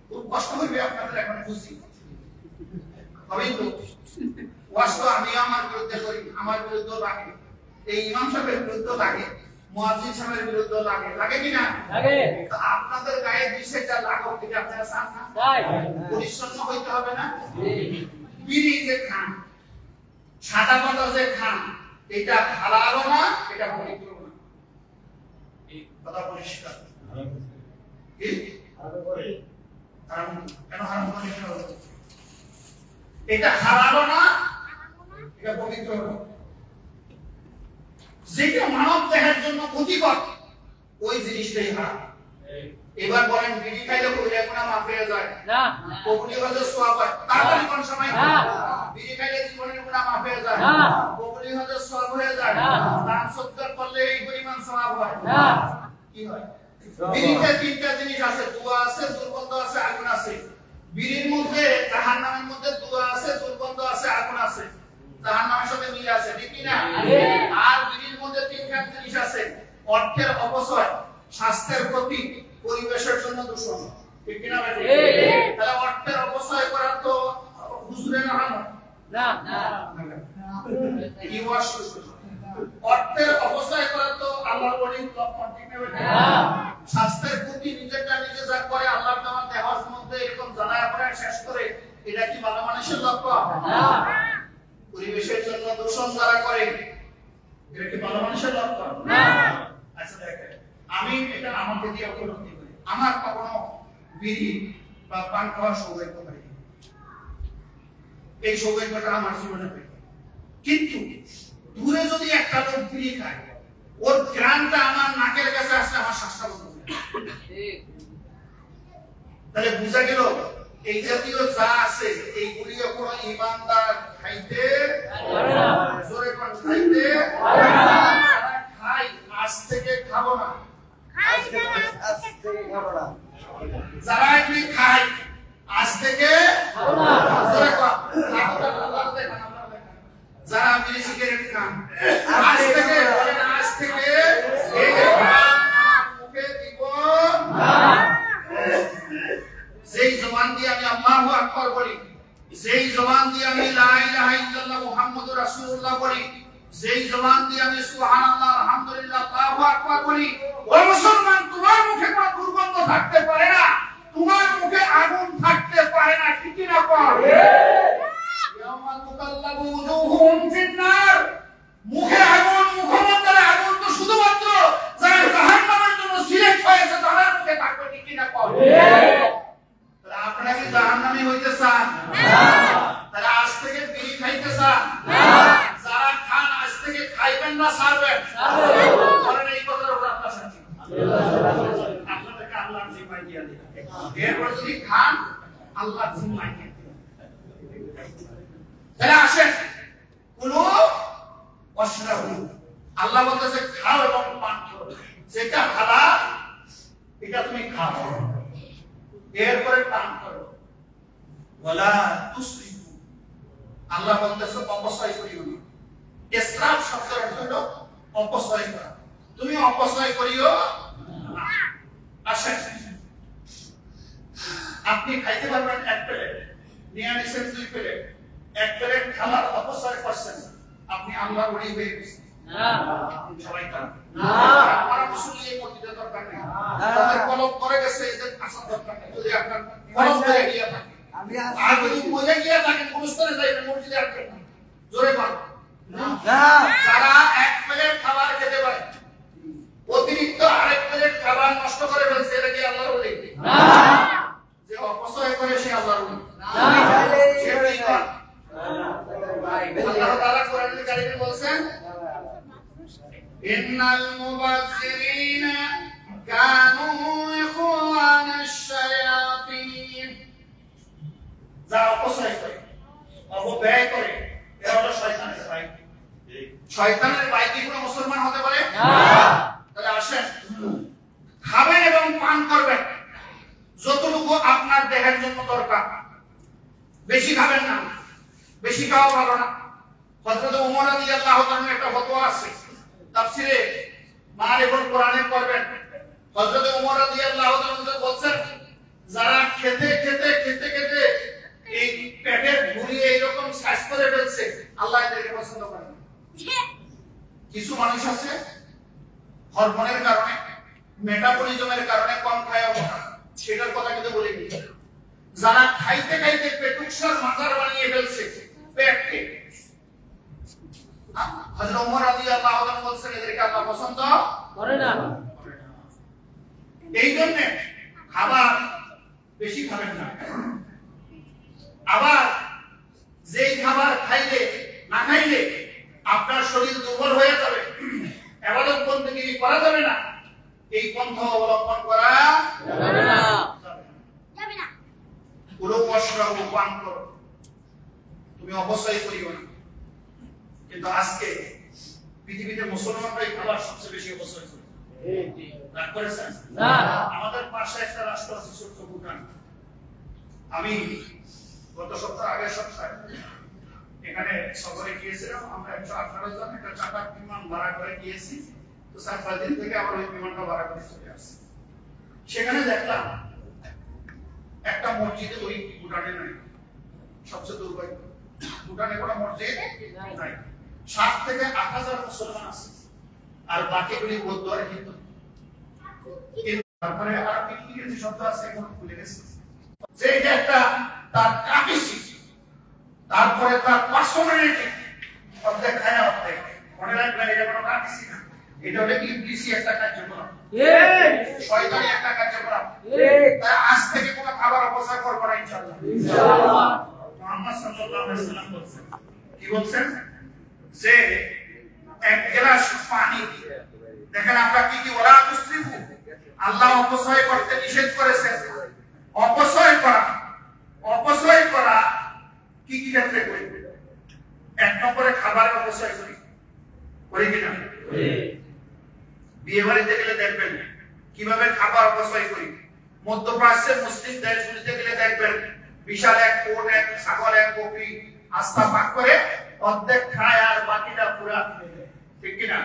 খুব কষ্ট হইবে আপনাদের এখন বুঝি। হবেই তো, ওয়াজ তো আমি আমার বিরুদ্ধে করি, আমার বিরুদ্ধে লাগে, এই ইমাম সাহেবের বিরুদ্ধে লাগে, মুয়াজ্জিন সাহেবের বিরুদ্ধে লাগে, লাগে কি না? লাগে। তো আপনাদের গায়ে বিষয়টা লাগাও, এটা আপনারা চান না? তাই। পরিচ্ছন্ন হইতে হবে না? বিড়ি যে খান, সাদা পাতা যে খান, এটা হালালও না, এটা পবিত্র না। এই কথা পরিষ্কার। কি? হারাম। কেন হারাম করে? এটা হালালও না, এটা পবিত্র না। যেটা মানব দেহের জন্য ক্ষতিকর, ওই জিনিসটাই হারাম। এবার বলেন, বিড়ি খাইলে কবিরা গুনাহ মাফ হয়ে যায় না। কবুলি হলে সওয়াব হয়, তাড়াতাড়ি কোন সময়? না। বিড়ি খাইলে জীবনের গুনাহ মাফ হয়ে যায় না। কবুলি হলে সওয়াব হয়ে যায় না। দান সদকা করলে এই পরিমাণ সওয়াব হয় না। কি হয়? বিড়িতে 3টা জিনিস আছে, দুয়া আছে, দুর্গন্ধ আছে, আগুন আছে। বিড়ির মধ্যে, জাহান্নামের মধ্যে দুয়া আছে, দুর্গন্ধ আছে, আগুন আছে। জাহান্নামের সাথে মিল আছে, ঠিক কি না? আর বিড়ির মধ্যে 3টা জিনিস আছে, অর্থের অপচয়, স্বাস্থ্যের ক্ষতি, পরিবেশের জন্য দূষণ, ঠিক কি না ভাই? তাহলে অর্থের অপচয় করা তো হুজুরের হারাম না। না। কি ওয়াজ শুরু করছে? অর্থের অপচয় করা তো আল্লাহর ওলির লক্ষণ, ঠিক না ভাই? স্বাস্থ্যের ক্ষতি নিজেরটা নিজে যা করে, আল্লাহর দেওয়া দেহর মধ্যে এরকম জ্বালায় করে শেষ করে, এটা কি ভালো মানুষের লক্ষণ? না। পরিবেশের জন্য দূষণ যারা করে, এটা কি ভালো মানুষের লক্ষণ? না। আচ্ছা দেখেন, আমি এটা আমাকে দিয়ে উপলব্ধি করি, আমার কখনো বিড়ি বা পান খাওয়ার সৌভাগ্য হয়নি, এই সৌভাগ্যটা আমার জীবনে হয়নি। কিন্তু দূরে যদি একটা লোক বিড়ি খায়, ওর ঘ্রাণটা আমার নাকের কাছে আসলে আমার শ্বাসটা বন্ধ হয়ে যায়। তাহলে বুঝা গেল, এই জাতীয় যা আছে এইগুলিও কোনো ইমানদার খাইতে পারে না। জোরে কোন খাইতে পারে না। যারা খাই, আজ থেকে খাবো না, আজ থেকে খাবো না। যারা এগুলি খায়, আজ থেকে খাবো না। জোরে কোন খাবো না, আল্লাহ দেখেন, আল্লাহ দেখেন। যারা বিড়ি সিগারেট খান, আজ থেকে বলেন, আজ থেকে এই খান মুখে দিব না। যেই জবান দিয়ে আমি আল্লাহ যেই জবান দিয়ে আমি লা ইলাহা ইল্লাল্লাহ মুহাম্মাদুর রাসূলুল্লাহ বলি, যেই জবান দিয়ে আমি সুবহানাল্লাহ আলহামদুলিল্লাহ আল্লাহু আকবার বলি, ও মুসলমান, তোমার মুখে কোনো দুর্গন্ধ থাকতে পারে না, তোমার মুখে আগুন থাকতে পারে না, ঠিক কি না কর? ইয়াউমা তুকাল্লাবু উজুহুম ফিন-নার, মুখে আগুন, মুখমণ্ডলে আগুন তো শুধুমাত্র যারা জাহান্নামের জন্য সিলেক্ট হয়েছে তাদের মুখে থাকবে, ঠিক কি না কর? তাহলে আপনারা কি জাহান্নামী হইতে চান? না। তাহলে আজ থেকে বিড়ি খাইতে চান? না। যারা খান আজ থেকে খাইবেন না ছাড়বেন? ছাড়বেন। বলেন এই কথার উপর আপনার শান্তি। আপনাদেরকে আল্লাহর জিম্মায় দিয়ে দিবেন। এরপর যদি খান আল্লাহর জিম্মায় দিয়ে দিবেন। তাহলে আসেন, কুলু ওয়াশরাবু, আল্লাহ বলতেছে খাও এবং পান করো, যেটা হালাল এটা তুমি খাও, এরপরে পান করো। ওয়ালা তুসরিফু, আল্লাহ বলতেছে অপচয় করিও না। ইসরাফ শব্দের অর্থ হলো অপচয় করা, তুমি অপচয় করিও না। আসেন, আপনি খাইতে পারবেন এক প্লেট, নিয়ে নিছেন 2 প্লেট, এক প্লেট খাবার অপচয় করছেন, আপনি আল্লাহর ওলি হয়ে গেছেন। না, সবাই খান না, আমরা মুসলিম এই মসজিদে দরকার নেই, তাদের কলম করে গেছে, এদের আসল দরকার নেই। যদি আপনার কলম করে গিয়া থাকে, আমি আর যদি মজা গিয়া থাকেন অনুষ্ঠানে যাইবেন, মসজিদে আসবেন না, জোরে বল না। যারা এক প্লেট খাবার খেতে পারে, অতিরিক্ত আরেক প্লেট খাবার নষ্ট করে ফেলছে, এটা কি আল্লাহর ওলি? না। যে অপচয় করে সে আল্লাহর ওলি না। সে কি করে? আল্লাহ তাআলা কোরআনে কারীমে বলেন, ইন্নাল মুবাযযিরিনা কানু ইখওয়ানাশ শায়াতিন, যারা অপচয় করে, অপব্যয় করে, এরা হলো শয়তানের ভাই। শয়তানের ভাই কি কোনো মুসলমান হতে পারে? না। তাহলে আসেন, খাবেন এবং পান করবেন যতটুকু আপনার দেহের জন্য দরকার, বেশি খাবেন না, বেশি খাওয়া ভালো না। হযরত ওমর রাদিয়াল্লাহু তাআলা একটা ফতোয়া আছে, তাফসিরে মারিফুল কোরআনে পড়বেন। হযরত ওমর রাদিয়াল্লাহু তাআলা বলেন, যারা খেতে খেতে খেতে খেতে এই পেটের ভুঁড়ি এইরকম সাইজ করে ফেলছে, আল্লাহ এদেরকে পছন্দ করে না। কিছু মানুষ আছে হরমোনের কারণে, মেটাবলিজমের কারণে কম খায় মোটা, সেটার কথা কিন্তু বলিনি। যারা খাইতে খাইতে পেটুকসার মাজার বানিয়ে ফেলছে পেটকে, হযরত ওমর রাদিয়াল্লাহু তাআলা বলেন এদেরকে আল্লাহ পছন্দ করে না। এই জন্য খাবার বেশি খাবেন না। আবার যেই খাবার খাইলে না খাইলে আপনার শরীর দুর্বল হয়ে যাবে, ইবাদত বন্দেগী করা যাবে না, এই পন্থা অবলম্বন করা যাবে না। কুলু ওয়াশরাবু, পান করো, তুমি অপচয় করিও না। কিন্তু আজকে পৃথিবীতে মুসলমানরাই খাবার সবচেয়ে বেশি অপচয় করে। রাগ করেছেন? না। আমাদের পাশে একটা রাষ্ট্র আছে ছোট্ট ভুটান। আমি গত সপ্তাহ, আগের সপ্তাহে এখানে সফরে গিয়েছিলাম। আমরা 118 জন একটা চাকার বিমান ভাড়া করে গিয়েছি। তো 4-5 দিন থেকে আবার ওই বিমানটা ভাড়া করে চলে আসছি। সেখানে দেখলাম একটা মসজিদে ওই ভুটানে নাই। সবচেয়ে দুর্ভাগ্য, ভুটানে কোনো মসজিদ নাই। 7 থেকে 8,000 মুসলমান আছে, আর বাকিগুলি বৌদ্ধ আর হিন্দু। তারপরে আর ইংরেজি শব্দ আছে, এখন ভুলে গেছি, যে এটা একটা তার কাপিসি, তারপরে তার পার্সোনালিটি, অর্ধেক খায় অর্ধেক। মনে রাখবেন এটা কোনো কাপিসি না, এটা হলো ইবলিসি একটা কার্যক্রম, শয়তানি একটা কার্যক্রম। তাই আজ থেকে কোনো খাবার অপচয় করবো না ইনশাআল্লাহ। ইনশাআল্লাহ। মুহাম্মদ সাল্লাল্লাহু আলাইহি ওয়াসাল্লাম বলেছেন, কি বলেছেন, যে এক গ্লাস পানি, দেখেন আমরা কি কি ওয়ালা তুসরিফু, আল্লাহ অপচয় করতে নিষেধ করেছেন। অপচয় করা কি কি ক্ষেত্রে করি? 1 নম্বরে খাবারের অপচয় করি কিনা? বিয়ে বাড়িতে গেলে দেখবেন কিভাবে খাবার অপচয় করি। মধ্যপ্রাচ্যের মুসলিম দেশগুলিতে গেলে দেখবেন বিশাল এক কোট, এক ছাগল, এক বকরি আস্তা পাক করে অর্ধেক খায় আর বাকিটা পুরা খেয়ে দেয়, ঠিক কিনা?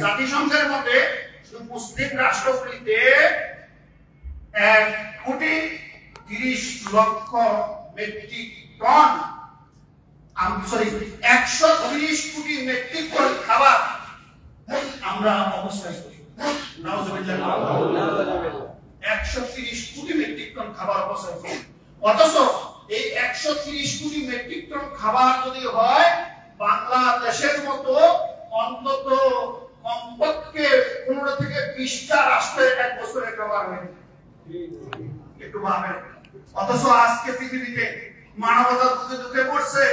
জাতিসংঘের মধ্যে শুধু মুসলিম রাষ্ট্রগুলিতে 1,30,00,000 মেট্রিক টন, সরি 130 কোটি মেট্রিক টন খাবার আমরা অপচয় করি। নাউজুবিল্লাহ। 130 কোটি মেট্রিক টন খাবার অপচয় করি। অথচ এই 130 কোটি মেট্রিক টন খাবার যদি হয় বাংলাদেশের মতো অন্তত কমপক্ষে 15 থেকে 20টা রাষ্ট্রের এক বছরে খাবার হয়। একটু ভাবেন। অথচ আজকে পৃথিবীতে মানবতা দুঃখে দুঃখে পড়ছে।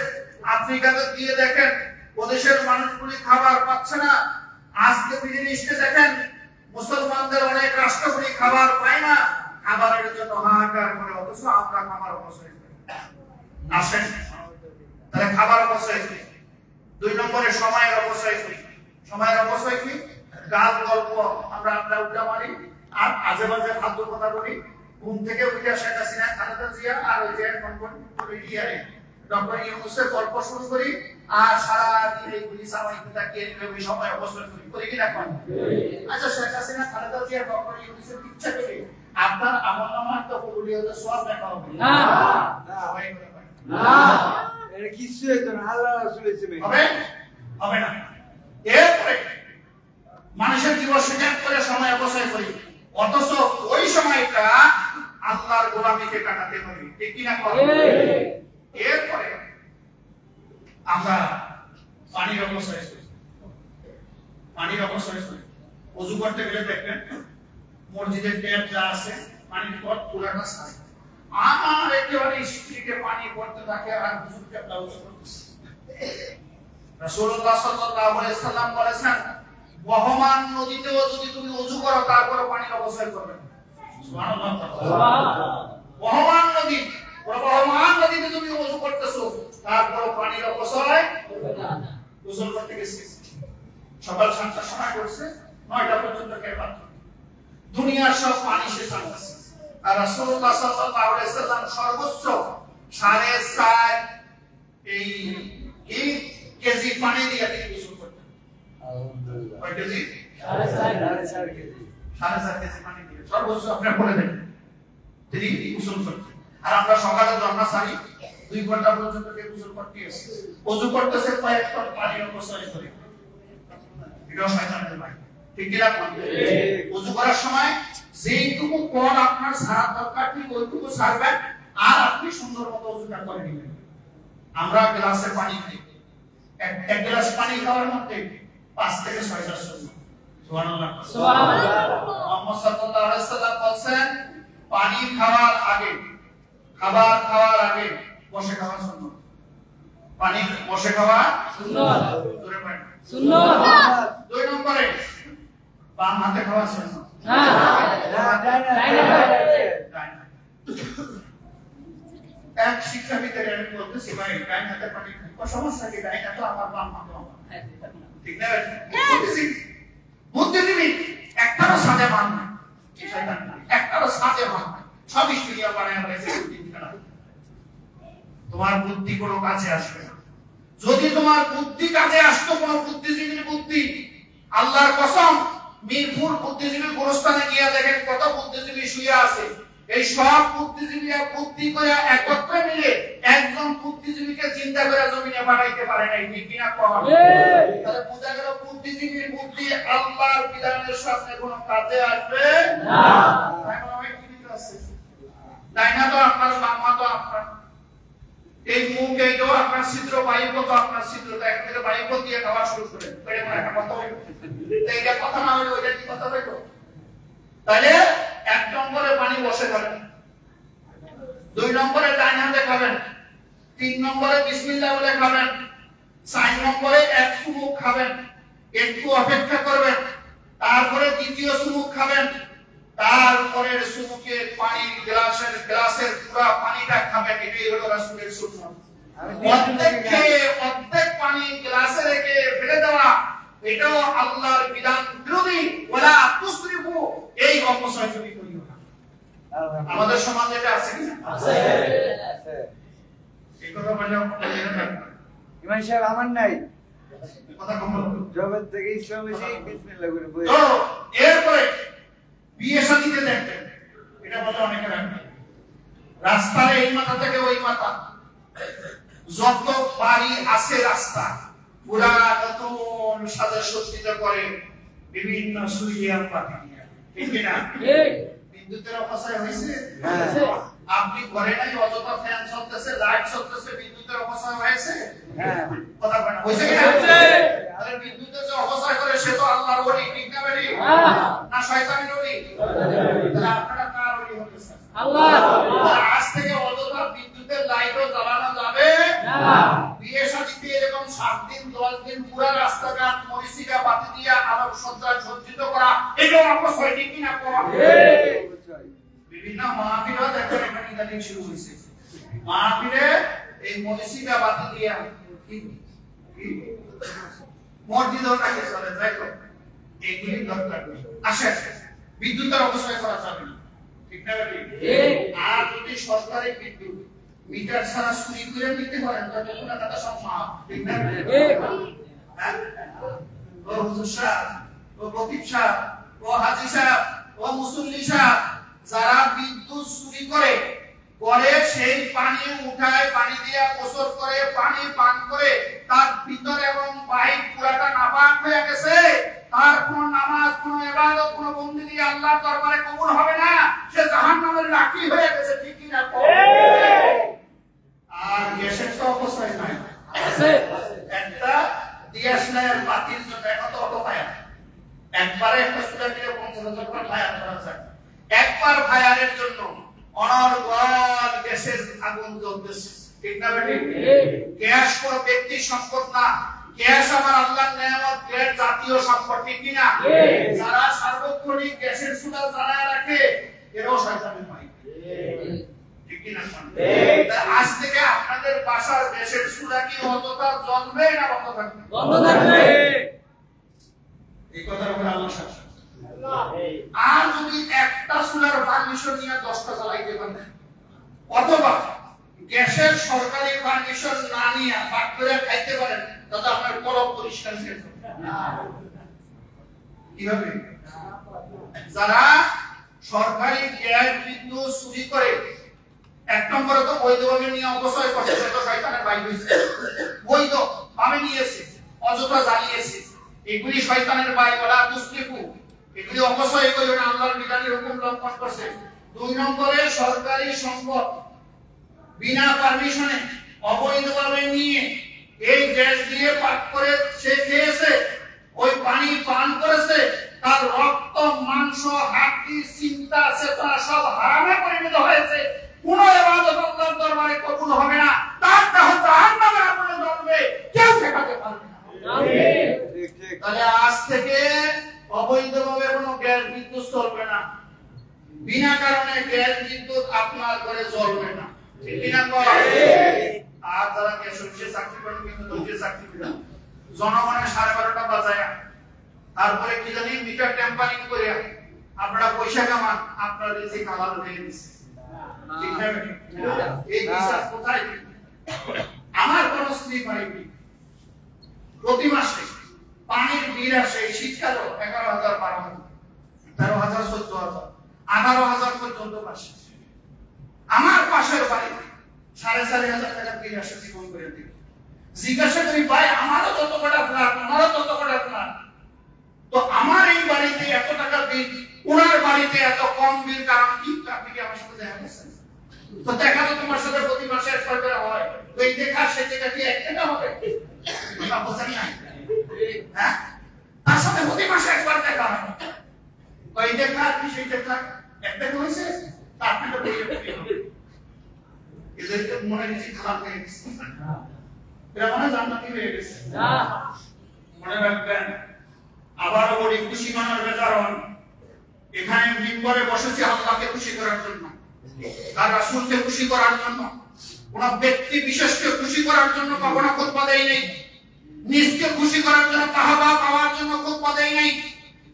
আফ্রিকাতে গিয়ে দেখেন ওদেশের মানুষগুলি খাবার পাচ্ছে না। আজকে পৃথিবীতে দেখেন মুসলমানদের অনেক রাষ্ট্রগুলি খাবার পায় না, খাবারের জন্য হাহাকার করে। অথচ আমরা খাবার অপচয় করি। আসেন তাহলে খাবার অপচয় করি। 2 নম্বরে সময়ের অপচয় করি। সময়ের অপচয় কি? গাল গল্প আমরা উল্টা মারি আর আজে বাজে ফালতু কথা বলি। ঘুম থেকে উঠে শেখ হাসিনা, খালেদা জিয়া আর ওই যে ডক্টর ইউনূসের গল্প শুরু করি আর সারা দিন এইগুলি সামাজিক তাকিয়ে ওই সময় অপচয় করি কি না? আচ্ছা, শেখ হাসিনা, খালেদা জিয়া, ডক্টর ইউনূসের ইচ্ছা করে আপনার আমলনামার তো ফুলুলিয়াতে সওয়াব দেখা হবে না? সবাই করে না, এটা কিছু হইতো না। আল্লাহ রাসূলের চেয়ে হবে না। এরপরে মানুষের জীবন শেষ করে সময় অপচয় করি। অথচ ওই সময়টা আল্লাহর গোলামিতে কাটাতে হবে, ঠিক কি না? এরপরে আমরা পানির অপচয় করি। পানির অপচয় করি। ওযু করতে গেলে দেখবেন মসজিদের ট্যাপ যা আছে পানির পট পুরাটা সাজ। আমার একেবারে স্ত্রীকে পানি পড়তে থাকে আর হুজুর কেবলা ওযু করতেছে। রাসূলুল্লাহ সাল্লাল্লাহু আলাইহি সাল্লাম বলেছেন বহমান নদীতেও যদি তুমি ওযু করো তারপরে পানির অপচয় করবে না। সুবহানাল্লাহ। বহমান নদী, বহমান নদীতে তুমি ওযু করতেছো তারপরে পানির অপচয় করবে না। গোসল করতে গেছি সকাল 7টার সময় করছে, 9টা পর্যন্ত খেলাম। দুনিয়ার সব পানি শেষ হয়ে গেছে। আর রাসূলুল্লাহ সাল্লাল্লাহু আলাইহি সাল্লাম সর্বোচ্চ 4.5 এই কেজি পানি দিয়ে তিনি গোসল করতেন। আলহামদুলিল্লাহ। কয় কেজি? 4.5 কেজি। 4.5 কেজি পানি দিয়ে সর্বোচ্চ আপনি বলে দেন তিনি গোসল করতেন। আর আমরা সকালে জন্না সারি 2 ঘন্টা পর্যন্ত কে গোসল করতে আসে, ওযু করতেছে কয়েক টন পানির অপচয় করে। এটা শয়তানের ভাই, ঠিক কি না? ওযু করার সময় যেইটুকু কোন আপনার সারা দরকার ঠিক ওইটুকু সারবেন আর আপনি সুন্দর মতো ওযুটা করে নেবেন। আমরা গ্লাসে পানি খাই, এক গ্লাস পানি খাওয়ার মধ্যে 5 থেকে 6টা সুন্নাত। সুবহানাল্লাহ। সুবহানাল্লাহ। মুহাম্মদ সাল্লাল্লাহু আলাইহি সাল্লাম বলেন পানি খাওয়ার আগে, খাবার খাওয়ার আগে বসে খাওয়া সুন্নাত। পানি বসে খাওয়া সুন্নাত। জোরে বলেন সুন্নাত। 2 নম্বরে বাম হাতে খাওয়া সুন্নাত। এক শিক্ষাবিদের আমি বলতেছি ভাই ডাইন হাতে পানি খাই, সমস্যা কি? ডাইন হাতে আমার বাম হাতে আমার, ঠিক না? বুদ্ধিজীবী একটারও সাজে মান নাই, একটারও সাজে মান নাই, সব স্টুডিও বানায় বলেছে তোমার বুদ্ধি কোনো কাছে আসবে না। যদি তোমার বুদ্ধি কাছে আসতো কোন বুদ্ধিজীবীর বুদ্ধি, আল্লাহর কসম মিরপুর বুদ্ধিজীবী গোরস্থানে গিয়ে দেখেন কত বুদ্ধিজীবী শুয়ে আছে। এই সব বুদ্ধিজীবীরা বুদ্ধি করে একত্রে মিলে একজন বুদ্ধিজীবীকে চিন্তা করে জমিনে পাঠাইতে পারে নাই, ঠিক কিনা? তাহলে বোঝা গেল বুদ্ধিজীবীর বুদ্ধি আল্লাহর বিধানের সামনে কোনো কাজে আসবে না। তাই না? তো আপনার বাবা তো আপনার এই মুখ এইটা আপনার ছিদ্র, বায়ু তো আপনার ছিদ্র, তো এক থেকে বায়ু দিয়ে খাওয়া শুরু করেন। একটা কথা হইল, এইটা কথা না হইলো ওইটা কি কথা হইলো? তাহলে 1 নম্বরে পানি বসে খাবেন, 2 নম্বরে ডান হাতে খাবেন, 3 নম্বরে বিসমিল্লাহ বলে খাবেন, 4 নম্বরে এক চুমুক খাবেন, একটু অপেক্ষা করবেন, তারপরে দ্বিতীয় চুমুক খাবেন, তারপরে চুমুকে পানির গ্লাসের পুরো পানিটা খাবেন। এটাই হলো রাসূলের সুন্নাত। অর্ধেক পানি গ্লাসে রেখে ফেলে দেওয়া এটাও আল্লাহর বিধান বিরোধী। ওয়ালা তুসরিফু, এই অপচয় তুমি করিও না। আমাদের সমাজে এটা আছে কি? আছে। এই কথা বললাম ইমাম সাহেব আমার নাই কথা কম বলো। জগৎ থেকে ইসলাম এসে বিসমিল্লাহ করে বই। তো এরপরে বিয়ে শাদীতে দেখবেন এটা বলে অনেকে রাখবে রাস্তায় এই মাথা থেকে ওই মাথা যত বাড়ি আছে রাস্তা পুরা নতুন সাজা সজ্জিত করে বিভিন্ন সুইয়ার পাখি নিয়ে, ঠিক কিনা? বিদ্যুতের অপচয় হয়েছে? আপনি ঘরে নাই অযথা ফ্যান চলতেছে, লাইট চলতেছে, বিদ্যুতের অপচয় হয়েছে? কথা বলেন, হয়েছে কিনা? তাহলে বিদ্যুতের যে অপচয় করে সে তো আল্লাহর ওলি, ঠিক না বেরি? না শয়তানের ওলি? তাহলে আপনারা কার ওলি হতে চান? আল্লাহ। আজ থেকে অযথা বিদ্যুতের লাইটও জ্বালানো যাবে না। বিয়ে শাদীতে এরকম 7 দিন 10 দিন পুরা রাস্তাঘাট মরিচিকা বাতি দিয়ে আলোকসজ্জায় সজ্জিত করা, এটাও অপচয়, ঠিক কিনা? বিভিন্ন মাহফিলও দেখেন এখানে ইদানিং শুরু হয়েছে। মাহফিলে এই মরিচিকা বাতি দিয়া মসজিদও নাকি চলে, দেখো এইগুলি দরকার। আসে বিদ্যুতের অপচয় করা যাবে না, ঠিক না? আর যদি সরকারি বিদ্যুৎ মিটার ছাড়া চুরি করে নিতে পারেন তাহলে কোনো টাকা সব মাফ, ঠিক না? ও হুজুর সাহেব, ও খতিব সাহেব, ও হাজী সাহেব, ও মুসল্লি সাহেব, যারা বিদ্যুৎ চুরি করে সেই পানি উঠায়, পানি দিয়ে গোসল করে, পানি পান করে, তার ভিতর এবং বাহির পুরাটা নাপাক হয়ে গেছে, তার কোন নামাজ, কোন ইবাদত, কোন বন্দেগী আল্লাহর দরবারে কবুল হবে না, সে জাহান্নামের লাকড়ি হয়ে গেছে, ঠিক কি না? আর গ্যাসের তো অবস্থা নাই আছে, একটা ডিএসএলআর বাতির জন্য এখন তো অটো ফায়ার, একবারে একটা সুদা দিয়ে 50,000 টাকা ফায়ার করা যায়। একবার ফায়ারের জন্য অনর্গল গ্যাসের আগুন জ্বলতেছে, ঠিক না বেটি? গ্যাস কোন ব্যক্তি সম্পদ না, গ্যাস আমার আল্লাহর নিয়ামত, গ্যাস জাতীয় সম্পদ, ঠিক কি না? যারা সার্বক্ষণিক গ্যাসের সুদা জ্বালায় রাখে এরাও শয়তানের মাই, ঠিক কি না? আজ থেকে আপনাদের বাসার গ্যাসের সুদা কি অযথা জ্বলবে না বন্ধ থাকবে? বন্ধ থাকবে। এই কথার উপর আল্লাহ শাসন। আর যদি একটা চুলার পারমিশন নিয়ে 10টা জ্বালাইতে পারেন, অথবা গ্যাসের সরকারি পারমিশন না নিয়ে ভাগ করে খাইতে পারেন, তাহলে আপনার কলম পরিষ্কার হয়ে যাবে। কিভাবে? যারা সরকারি গ্যাস বিদ্যুৎ চুরি করে, এক নম্বরে তো বৈধভাবে নিয়ে অপচয় করছে, সেটা শয়তানের বাইর হয়েছে। বৈধ ভাবে নিয়েছে, অযথা জ্বালিয়েছে, এগুলি শয়তানের বাইর বলা মুসরিফু, এগুলি অপচয় করে আল্লাহর বিধানের হুকুম লঙ্ঘন করছে। 2 নম্বরে সরকারি সম্পদ বিনা পারমিশনে অবৈধভাবে নিয়ে এই গ্যাস দিয়ে পাক করে সে খেয়েছে, ওই পানি পান করেছে, তার রক্ত, মাংস, হাড্ডি, চিন্তা, চেতনা সব হারামে পরিণত হয়েছে। কোন ইবাদত আল্লাহর দরবারে কবুল হবে না, তার দেহ জাহান্নামে আগুনে জ্বলবে, কেউ ঠেকাতে পারবে না। আমিন। তাহলে আজ থেকে অবৈধভাবে কোনো গ্যাস বিদ্যুৎ চলবে না, বিনা কারণে গ্যাস বিদ্যুৎ আপনার ঘরে জ্বলবে না, ঠিক কি না? আর যারা গ্যাস অফিসে চাকরি করেন কিন্তু ধৈর্যের চাকরি করেন, জনগণের 12:30 বাজায়, তারপরে কি জানি মিটার টেম্পারিং করে আপনারা পয়সা কামান, আপনার রিজিক হালাল হয়ে গেছে, ঠিক না? এই বিশ্বাস কোথায়? আমার কোন স্ত্রী পাইনি, প্রতি মাসে পানির বিল আসে, শীতকালে 11,000, 12,000, 13,000, 14,000, 18,000 পর্যন্ত আসে। আমার পাশের বাড়িতে 4,500 টাকা বিল আসে জীবন করে দিই। জিজ্ঞাসা করি, ভাই আমারও যত কটা ফ্ল্যাট, আমারও তত কটা ফ্ল্যাট, তো আমার এই বাড়িতে এত টাকা বিল, ওনার বাড়িতে এত কম বিল, কারণ কি? আপনি কি আমার সাথে দেখা করছেন? তো দেখা তো তোমার সাথে প্রতি মাসে 100 টাকা হয়, তো এই দেখা সে দেখা কি 1 টাকা হবে? না বোঝেন না? হ্যাঁ, তার সাথে প্রতি মাসে একবার দেখা হয়, ওই দেখা কি সেই দেখা একটা হয়েছে, তার থেকে বইয়ে এদেরকে মনে নিচে খারাপ হয়ে গেছে, এরা মনে জান্নাতি হয়ে গেছে না। মনে রাখবেন, আবারও বলি, খুশি মনের বেজারণ, এখানে মিম্বরে বসেছি আল্লাহকে খুশি করার জন্য, তার রাসূলকে খুশি করার জন্য, কোন ব্যক্তি বিশেষকে খুশি করার জন্য কখনো খুতবা দেই নাই, নিজকে খুশি করার জন্য, তাহাবা পাওয়ার জন্য খুতবা দেই নাই।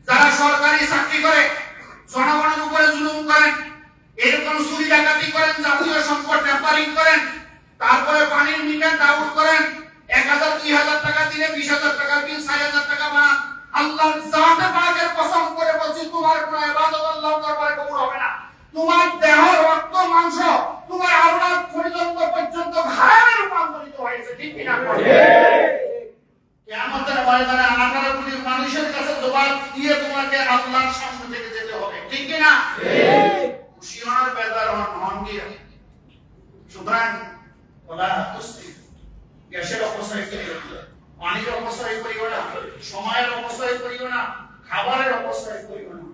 যারা সরকারি চাকরি করে, জনগণের উপরে জুলুম করেন, এরকম চুরি ডাকাতি করেন, জাতীয় সম্পদ টেম্পারিং করেন, তারপরে পানির মিটার ডাউন করেন, 1,000, 2,000 টাকা দিলে 20,000 টাকা বিল, 6,000 টাকা বানান, আল্লাহর জাতে পাকের কসম করে বলছি, তোমার কোন ইবাদত আল্লাহর দরবারে কবুল হবে না। তোমার দেহ, রক্ত, মাংস, তোমার আওলাদ পর্যন্ত হারামের জিনিসের অপচয় করিও না, পানির অপচয় করিও না, সময়ের অপচয় করিও না, খাবারের অপচয় করিও না,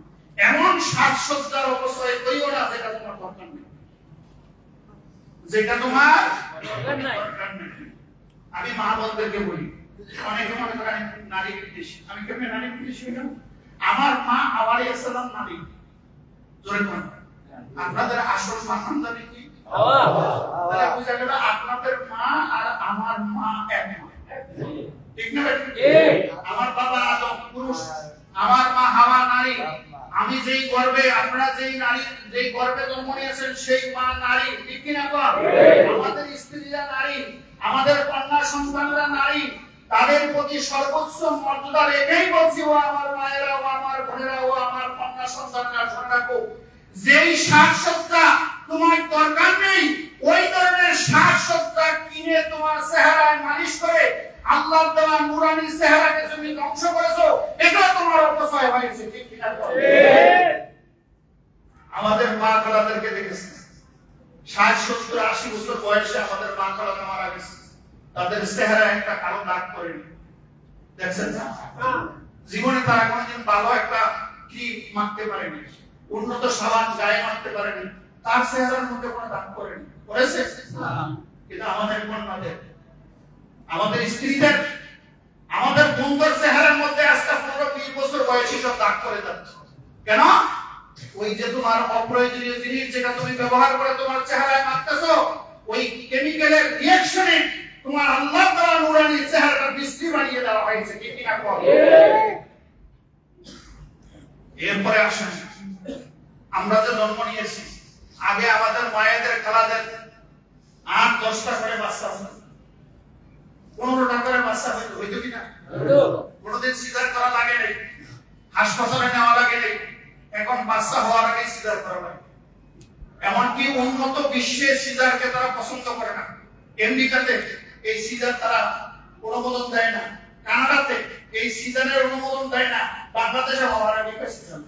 এমন সাজসজ্জার অপচয় করিও না যেটা তোমার দরকার নেই, যেটা তোমার দরকার নাই। আমি মা বোনদেরকে বলি, অনেকে মনে করে আমি নারী বিদ্বেষী। আমি কেমন নারী বিদ্বেষী হইলাম? আমার মা হাওয়া আলাইহিস সালাম নারী। জোরে বলেন, আপনাদের আসল সম্মান জানি কি? তাহলে বুঝা গেল আপনাদের মা আর আমার মা এক মা। ঠিক না ভাই? আমার বাবা আদম পুরুষ, আমার মা হাওয়া নারী। আমি যেই গর্ভে, আপনারা যেই নারী, যেই গর্ভে জন্ম নিয়েছেন সেই মা নারী। ঠিক কি না? আমাদের স্ত্রীরা নারী, আমাদের কন্যা সন্তানরা নারী। তাদের প্রতি সর্বোচ্চ মর্যাদা রেখেই বলছি, ও আমার মায়েরা, ও আমার বোনেরা, ও আমার কন্যা সন্তানরা, শুনে রাখো, যেই সাজসজ্জা তোমার দরকার নেই, ওই ধরনের সাজসজ্জা কিনে তোমার চেহারায় মালিশ করে আল্লাহর দেওয়া নূরানি চেহারাকে তুমি ধ্বংস করেছো, এটা তোমার অপচয় হয়েছে। ঠিক কি না? আমাদের মা খালাদেরকে দেখেছি 60-70-80 বছর বয়সে আমাদের মা খালারা মারা গেছে, তাদের চেহারা একটা কালো দাগ করেনি। দেখছেন না? জীবনে তারা কোনোদিন ভালো একটা ক্রিম মাখতে পারেনি, উন্নত সাবান গায়ে মাখতে পারেনি, তার চেহারার মধ্যে কোনো দাগ করেনি। করেছে? কিন্তু আমাদের কন্যাদের, আমাদের স্ত্রীদের, আমাদের বন্ধুর চেহারার মধ্যে আজকে 15-20 বছর বয়সী সব দাগ করে যাচ্ছে। কেন? ওই যে তোমার অপ্রয়োজনীয় জিনিস যেটা তুমি ব্যবহার করে তোমার চেহারায় মাখতেছো, ওই কেমিক্যালের রিঅ্যাকশনে তোমার আল্লাহ তাআলা নূরানি চেহারাটা বিশ্রী বানিয়ে দেওয়া হয়েছে। ঠিক কি না? এরপরে আসেন, আমরা যে জন্ম নিয়েছি, আগে আমাদের মায়েদের খালাদের 8-10টা করে বাচ্চা হতো, 15টা করে বাচ্চা হইতো কি না? কোনোদিন সিজার করা লাগে নাই, হাসপাতালে নেওয়া লাগে নাই। এখন বাচ্চা হওয়ার আগে সিজার করা লাগে। এমনকি উন্নত বিশ্বে সিজারকে তারা পছন্দ করে না। আমেরিকাতে এই সিজার তারা অনুমোদন দেয় না, কানাডাতে এই সিজারের অনুমোদন দেয় না, বাংলাদেশে হওয়ার আগে সিজার।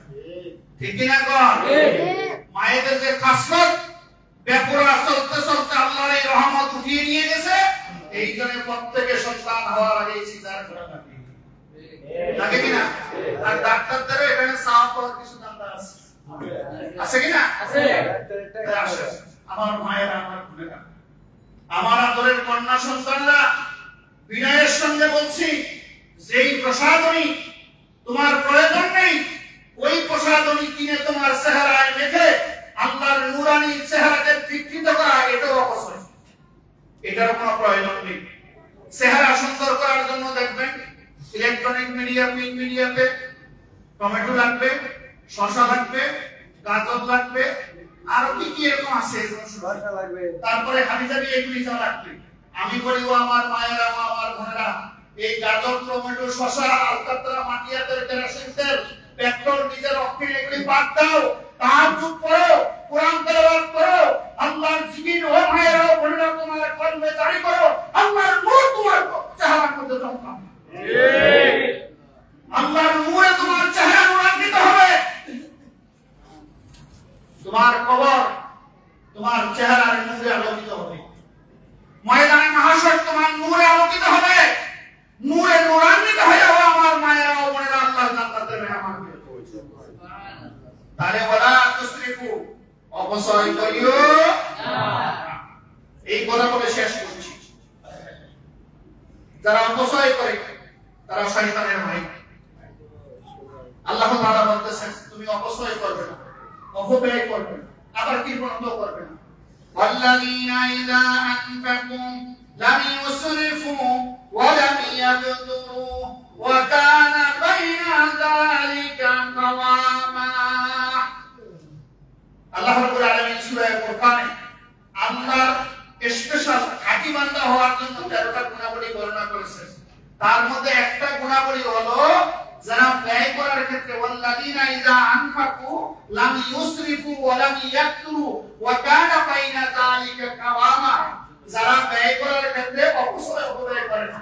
ঠিক কি না? মায়েদের যে খাসলত বেপরোয়া চলতে চলতে আল্লাহর এই রহমত উঠিয়ে নিয়ে গেছে, এই জন্য প্রত্যেকের সন্তান হওয়ার আগে সিজার করা লাগে। লাগে কি না? আর ডাক্তারদেরও এখানে সাওয়া পাওয়ার কিছু ধান্দা আছে। আছে কি না? আছে। আমার মায়েরা, আমার বোনেরা, আমার আদরের কন্যা সন্তানরা, বিনয়ের সঙ্গে বলছি, যেই প্রসাধনী তোমার প্রয়োজন নেই, ওই প্রসাধনী কিনে তোমার চেহারায় মেখে আল্লাহর নূরানি চেহারাকে বিকৃত করা, এটাও অপচয়। এটার কোনো প্রয়োজন নেই। চেহারা সুন্দর করার জন্য দেখবেন ইলেকট্রনিক মিডিয়া, প্রিন্ট মিডিয়াতে টমেটো লাগবে, শসা লাগবে, গাজর লাগবে, আর কি কি এরকম আছে, তারপরে হাবিজাবি এগুলি যা লাগবে। আমি বলি, ও আমার মায়েরা, ও আমার বোনেরা, এই গাজর, টমেটো, শসা, আলকাতরা, মাটিয়া তেল, কেরোসিন তেল, পেট্রোল, ডিজেল, অক্টেন এগুলি বাদ দাও। তাহাজ্জুদ করো, কোরআন তেলাওয়াত করো, আল্লাহর জিকির, ও মায়েরা, ও বোনেরা, তোমার কলবে জারি করো। আল্লাহর নূর তোমার চেহারার মধ্যে জমা। আল্লাহর নূরে তোমার চেহারা নূরান্বিত হবে। তোমার কবর তোমার চেহারার নূরে আলোকিত হবে। ময়দানে মাহশর তোমার নূরে আলোকিত হবে। নূরে নূরান্বিত হয়ে হবে আমার মায়েরা, ও বোনেরা, আল্লাহর জান্নাতের মেহমান হবে। তাহলে ওয়ালা তুসরিফু, অপচয় করিও না। এই কথা বলে শেষ করছি। যারা অপচয় করে তারা শয়তানের ভাই। আল্লাহ তাআলা বলতেছেন, তুমি অপচয় করবে না, অপব্যয় করবে না, আবার কি বন্ধ করবে না। ওয়াল্লাযীনা ইযা আনফাকু লাম ইউসরিফু ওয়া লাম ইয়াকতুরু ওয়া কানা বাইনা যালিকা কাওয়ামা। আল্লাহ রাব্বুল আলামিন সূরা ফুরকানে আল্লাহর স্পেশাল খাঁটি বান্দা হওয়ার জন্য 13টা গুণাবলী বর্ণনা করেছেন। তার মধ্যে একটা গুণাবলী হলো যারা ব্যয় করার ক্ষেত্রে, ওয়াল্লাযীনা ইযা আনফাকু লাম ইউসরিফু ওয়া লাম ইয়াকতুরু ওয়া কানা বাইনা যালিকা কাওয়ামা। যারা ব্যয় করার ক্ষেত্রে অপব্যয় করে না,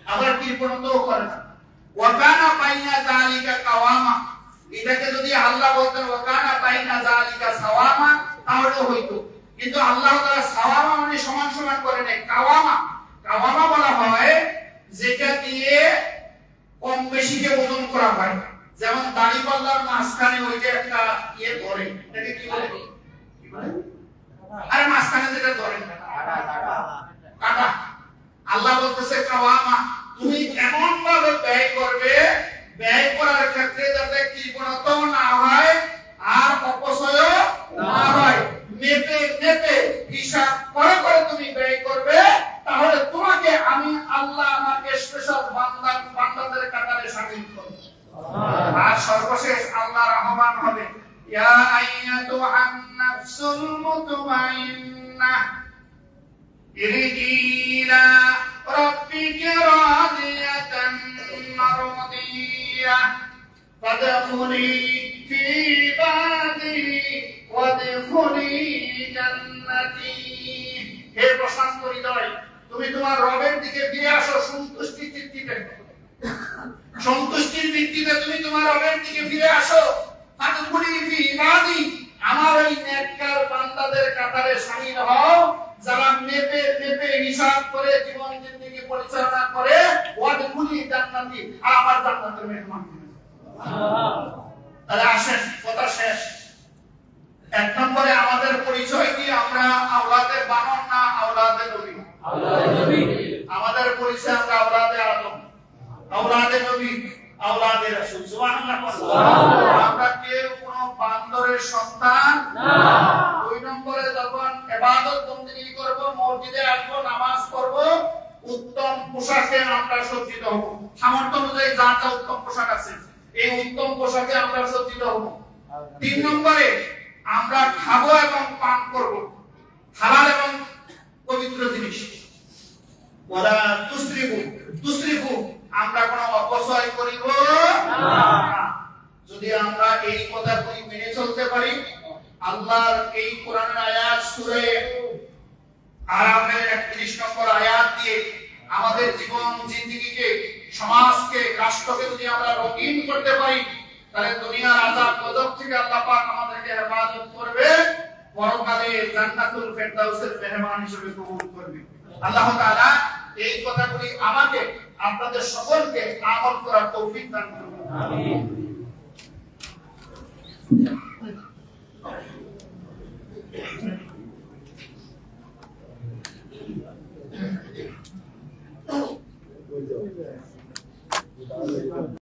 আবার কৃপণতাও করে না। ওয়া কানা বাইনা যালিকা কাওয়ামা, এটাকে যদি আল্লাহ বলতেন ওয়া কানা বাইনা যালিকা সাওয়ামা, তাহলে হইতো। কিন্তু আল্লাহ তাআলা সাওয়ামা মানে সমান সমান করে নাই, কাওয়ামা। কাওয়ামা বলা হয় যেটা দিয়ে কম বেশিকে ওজন করা হয়, যেমন দাড়িপাল্লার মাঝখানে ওই যে একটা ইয়ে ধরে, এটাকে কি বলে? আরে মাঝখানে যেটা ধরে কাটা। আল্লাহ বলতেছে কাওয়ামা, তুমি এমন ভাবে ব্যয় করবে, ব্যয় করার ক্ষেত্রে যাতে কৃপণতাও না হয় আর অপচয়ও না হয়। মেপে মেপে হিসাব করে করে তুমি ব্যয় করবে, তাহলে তোমাকে আমি আল্লাহ আমাকে স্পেশাল বান্দাদের কাতারে শামিল করব। আর সর্বশেষ আল্লাহর আহ্বান হবে, ইয়া আইয়াতুহান নাফসুল মুতমাইন্নাহ ইরজি ইলা রাব্বিকা রাদিয়াতান মারদিয়াহ ফাদখুলি ফি ইবাদি ওয়াদখুলি জান্নাতি। হে প্রশান্ত হৃদয়, তুমি তোমার রবের দিকে ফিরে আসো সন্তুষ্টির ভিত্তিতে। সন্তুষ্টির ভিত্তিতে তুমি তোমার রবের দিকে ফিরে আসো। ফাদখুলি ফি ইবাদি, আমার ওই নেককার বান্দাদের কাতারে শামিল হও, যারা মেপে মেপে হিসাব করে জীবন জিন্দেগি পরিচালনা করে। ওয়াদখুলি জান্নাতি, আর আমার জান্নাতের মেহমান। তাহলে আসেন, কথা শেষ। এক নম্বরে আমাদের পরিচয় কি? আমরা আওলাদে বানর না আওলাদে নবী? আমাদের পরিচয় আমরা আওলাদে আদম, আওলাদে নবী, আওলাদে রাসূল। সুবহানাল্লাহ। আমরা কেউ কোনো বান্দরের সন্তান না। দুই নম্বরে যখন ইবাদত বন্দেগী করব, মসজিদে আসবো, নামাজ পড়ব, উত্তম পোশাকে আমরা সজ্জিত হব। সামর্থ্য অনুযায়ী যার যা উত্তম পোশাক আছে, এই উত্তম পোশাকে আমরা সজ্জিত হব। তিন নম্বরে আমরা খাবো এবং পান করব হালাল এবং পবিত্র জিনিস। ওয়ালা তুসরিফু, আমরা কোনো অপচয় করিব না। যদি আমরা এই কথাগুলি মেনে চলতে পারি, আল্লাহর এই কোরআনের আয়াত সূরা আরাফের 31 নম্বর আয়াত দিয়ে আমাদের জীবন জিন্দেগিকে, সমাজকে, রাষ্ট্রকে যদি আমরা রঙিন করতে পারি, তাহলে দুনিয়ার আযাব গজব থেকে আল্লাহ পাক আমাদেরকে হেফাজত করবে, পরকালে জান্নাতুল ফেরদাউসের মেহমান হিসেবে কবুল করবে। আল্লাহ তাআলা এই কথাগুলি আমাকে, আপনাদের সকলকে আমল করার তৌফিক দান করুন। আমিন।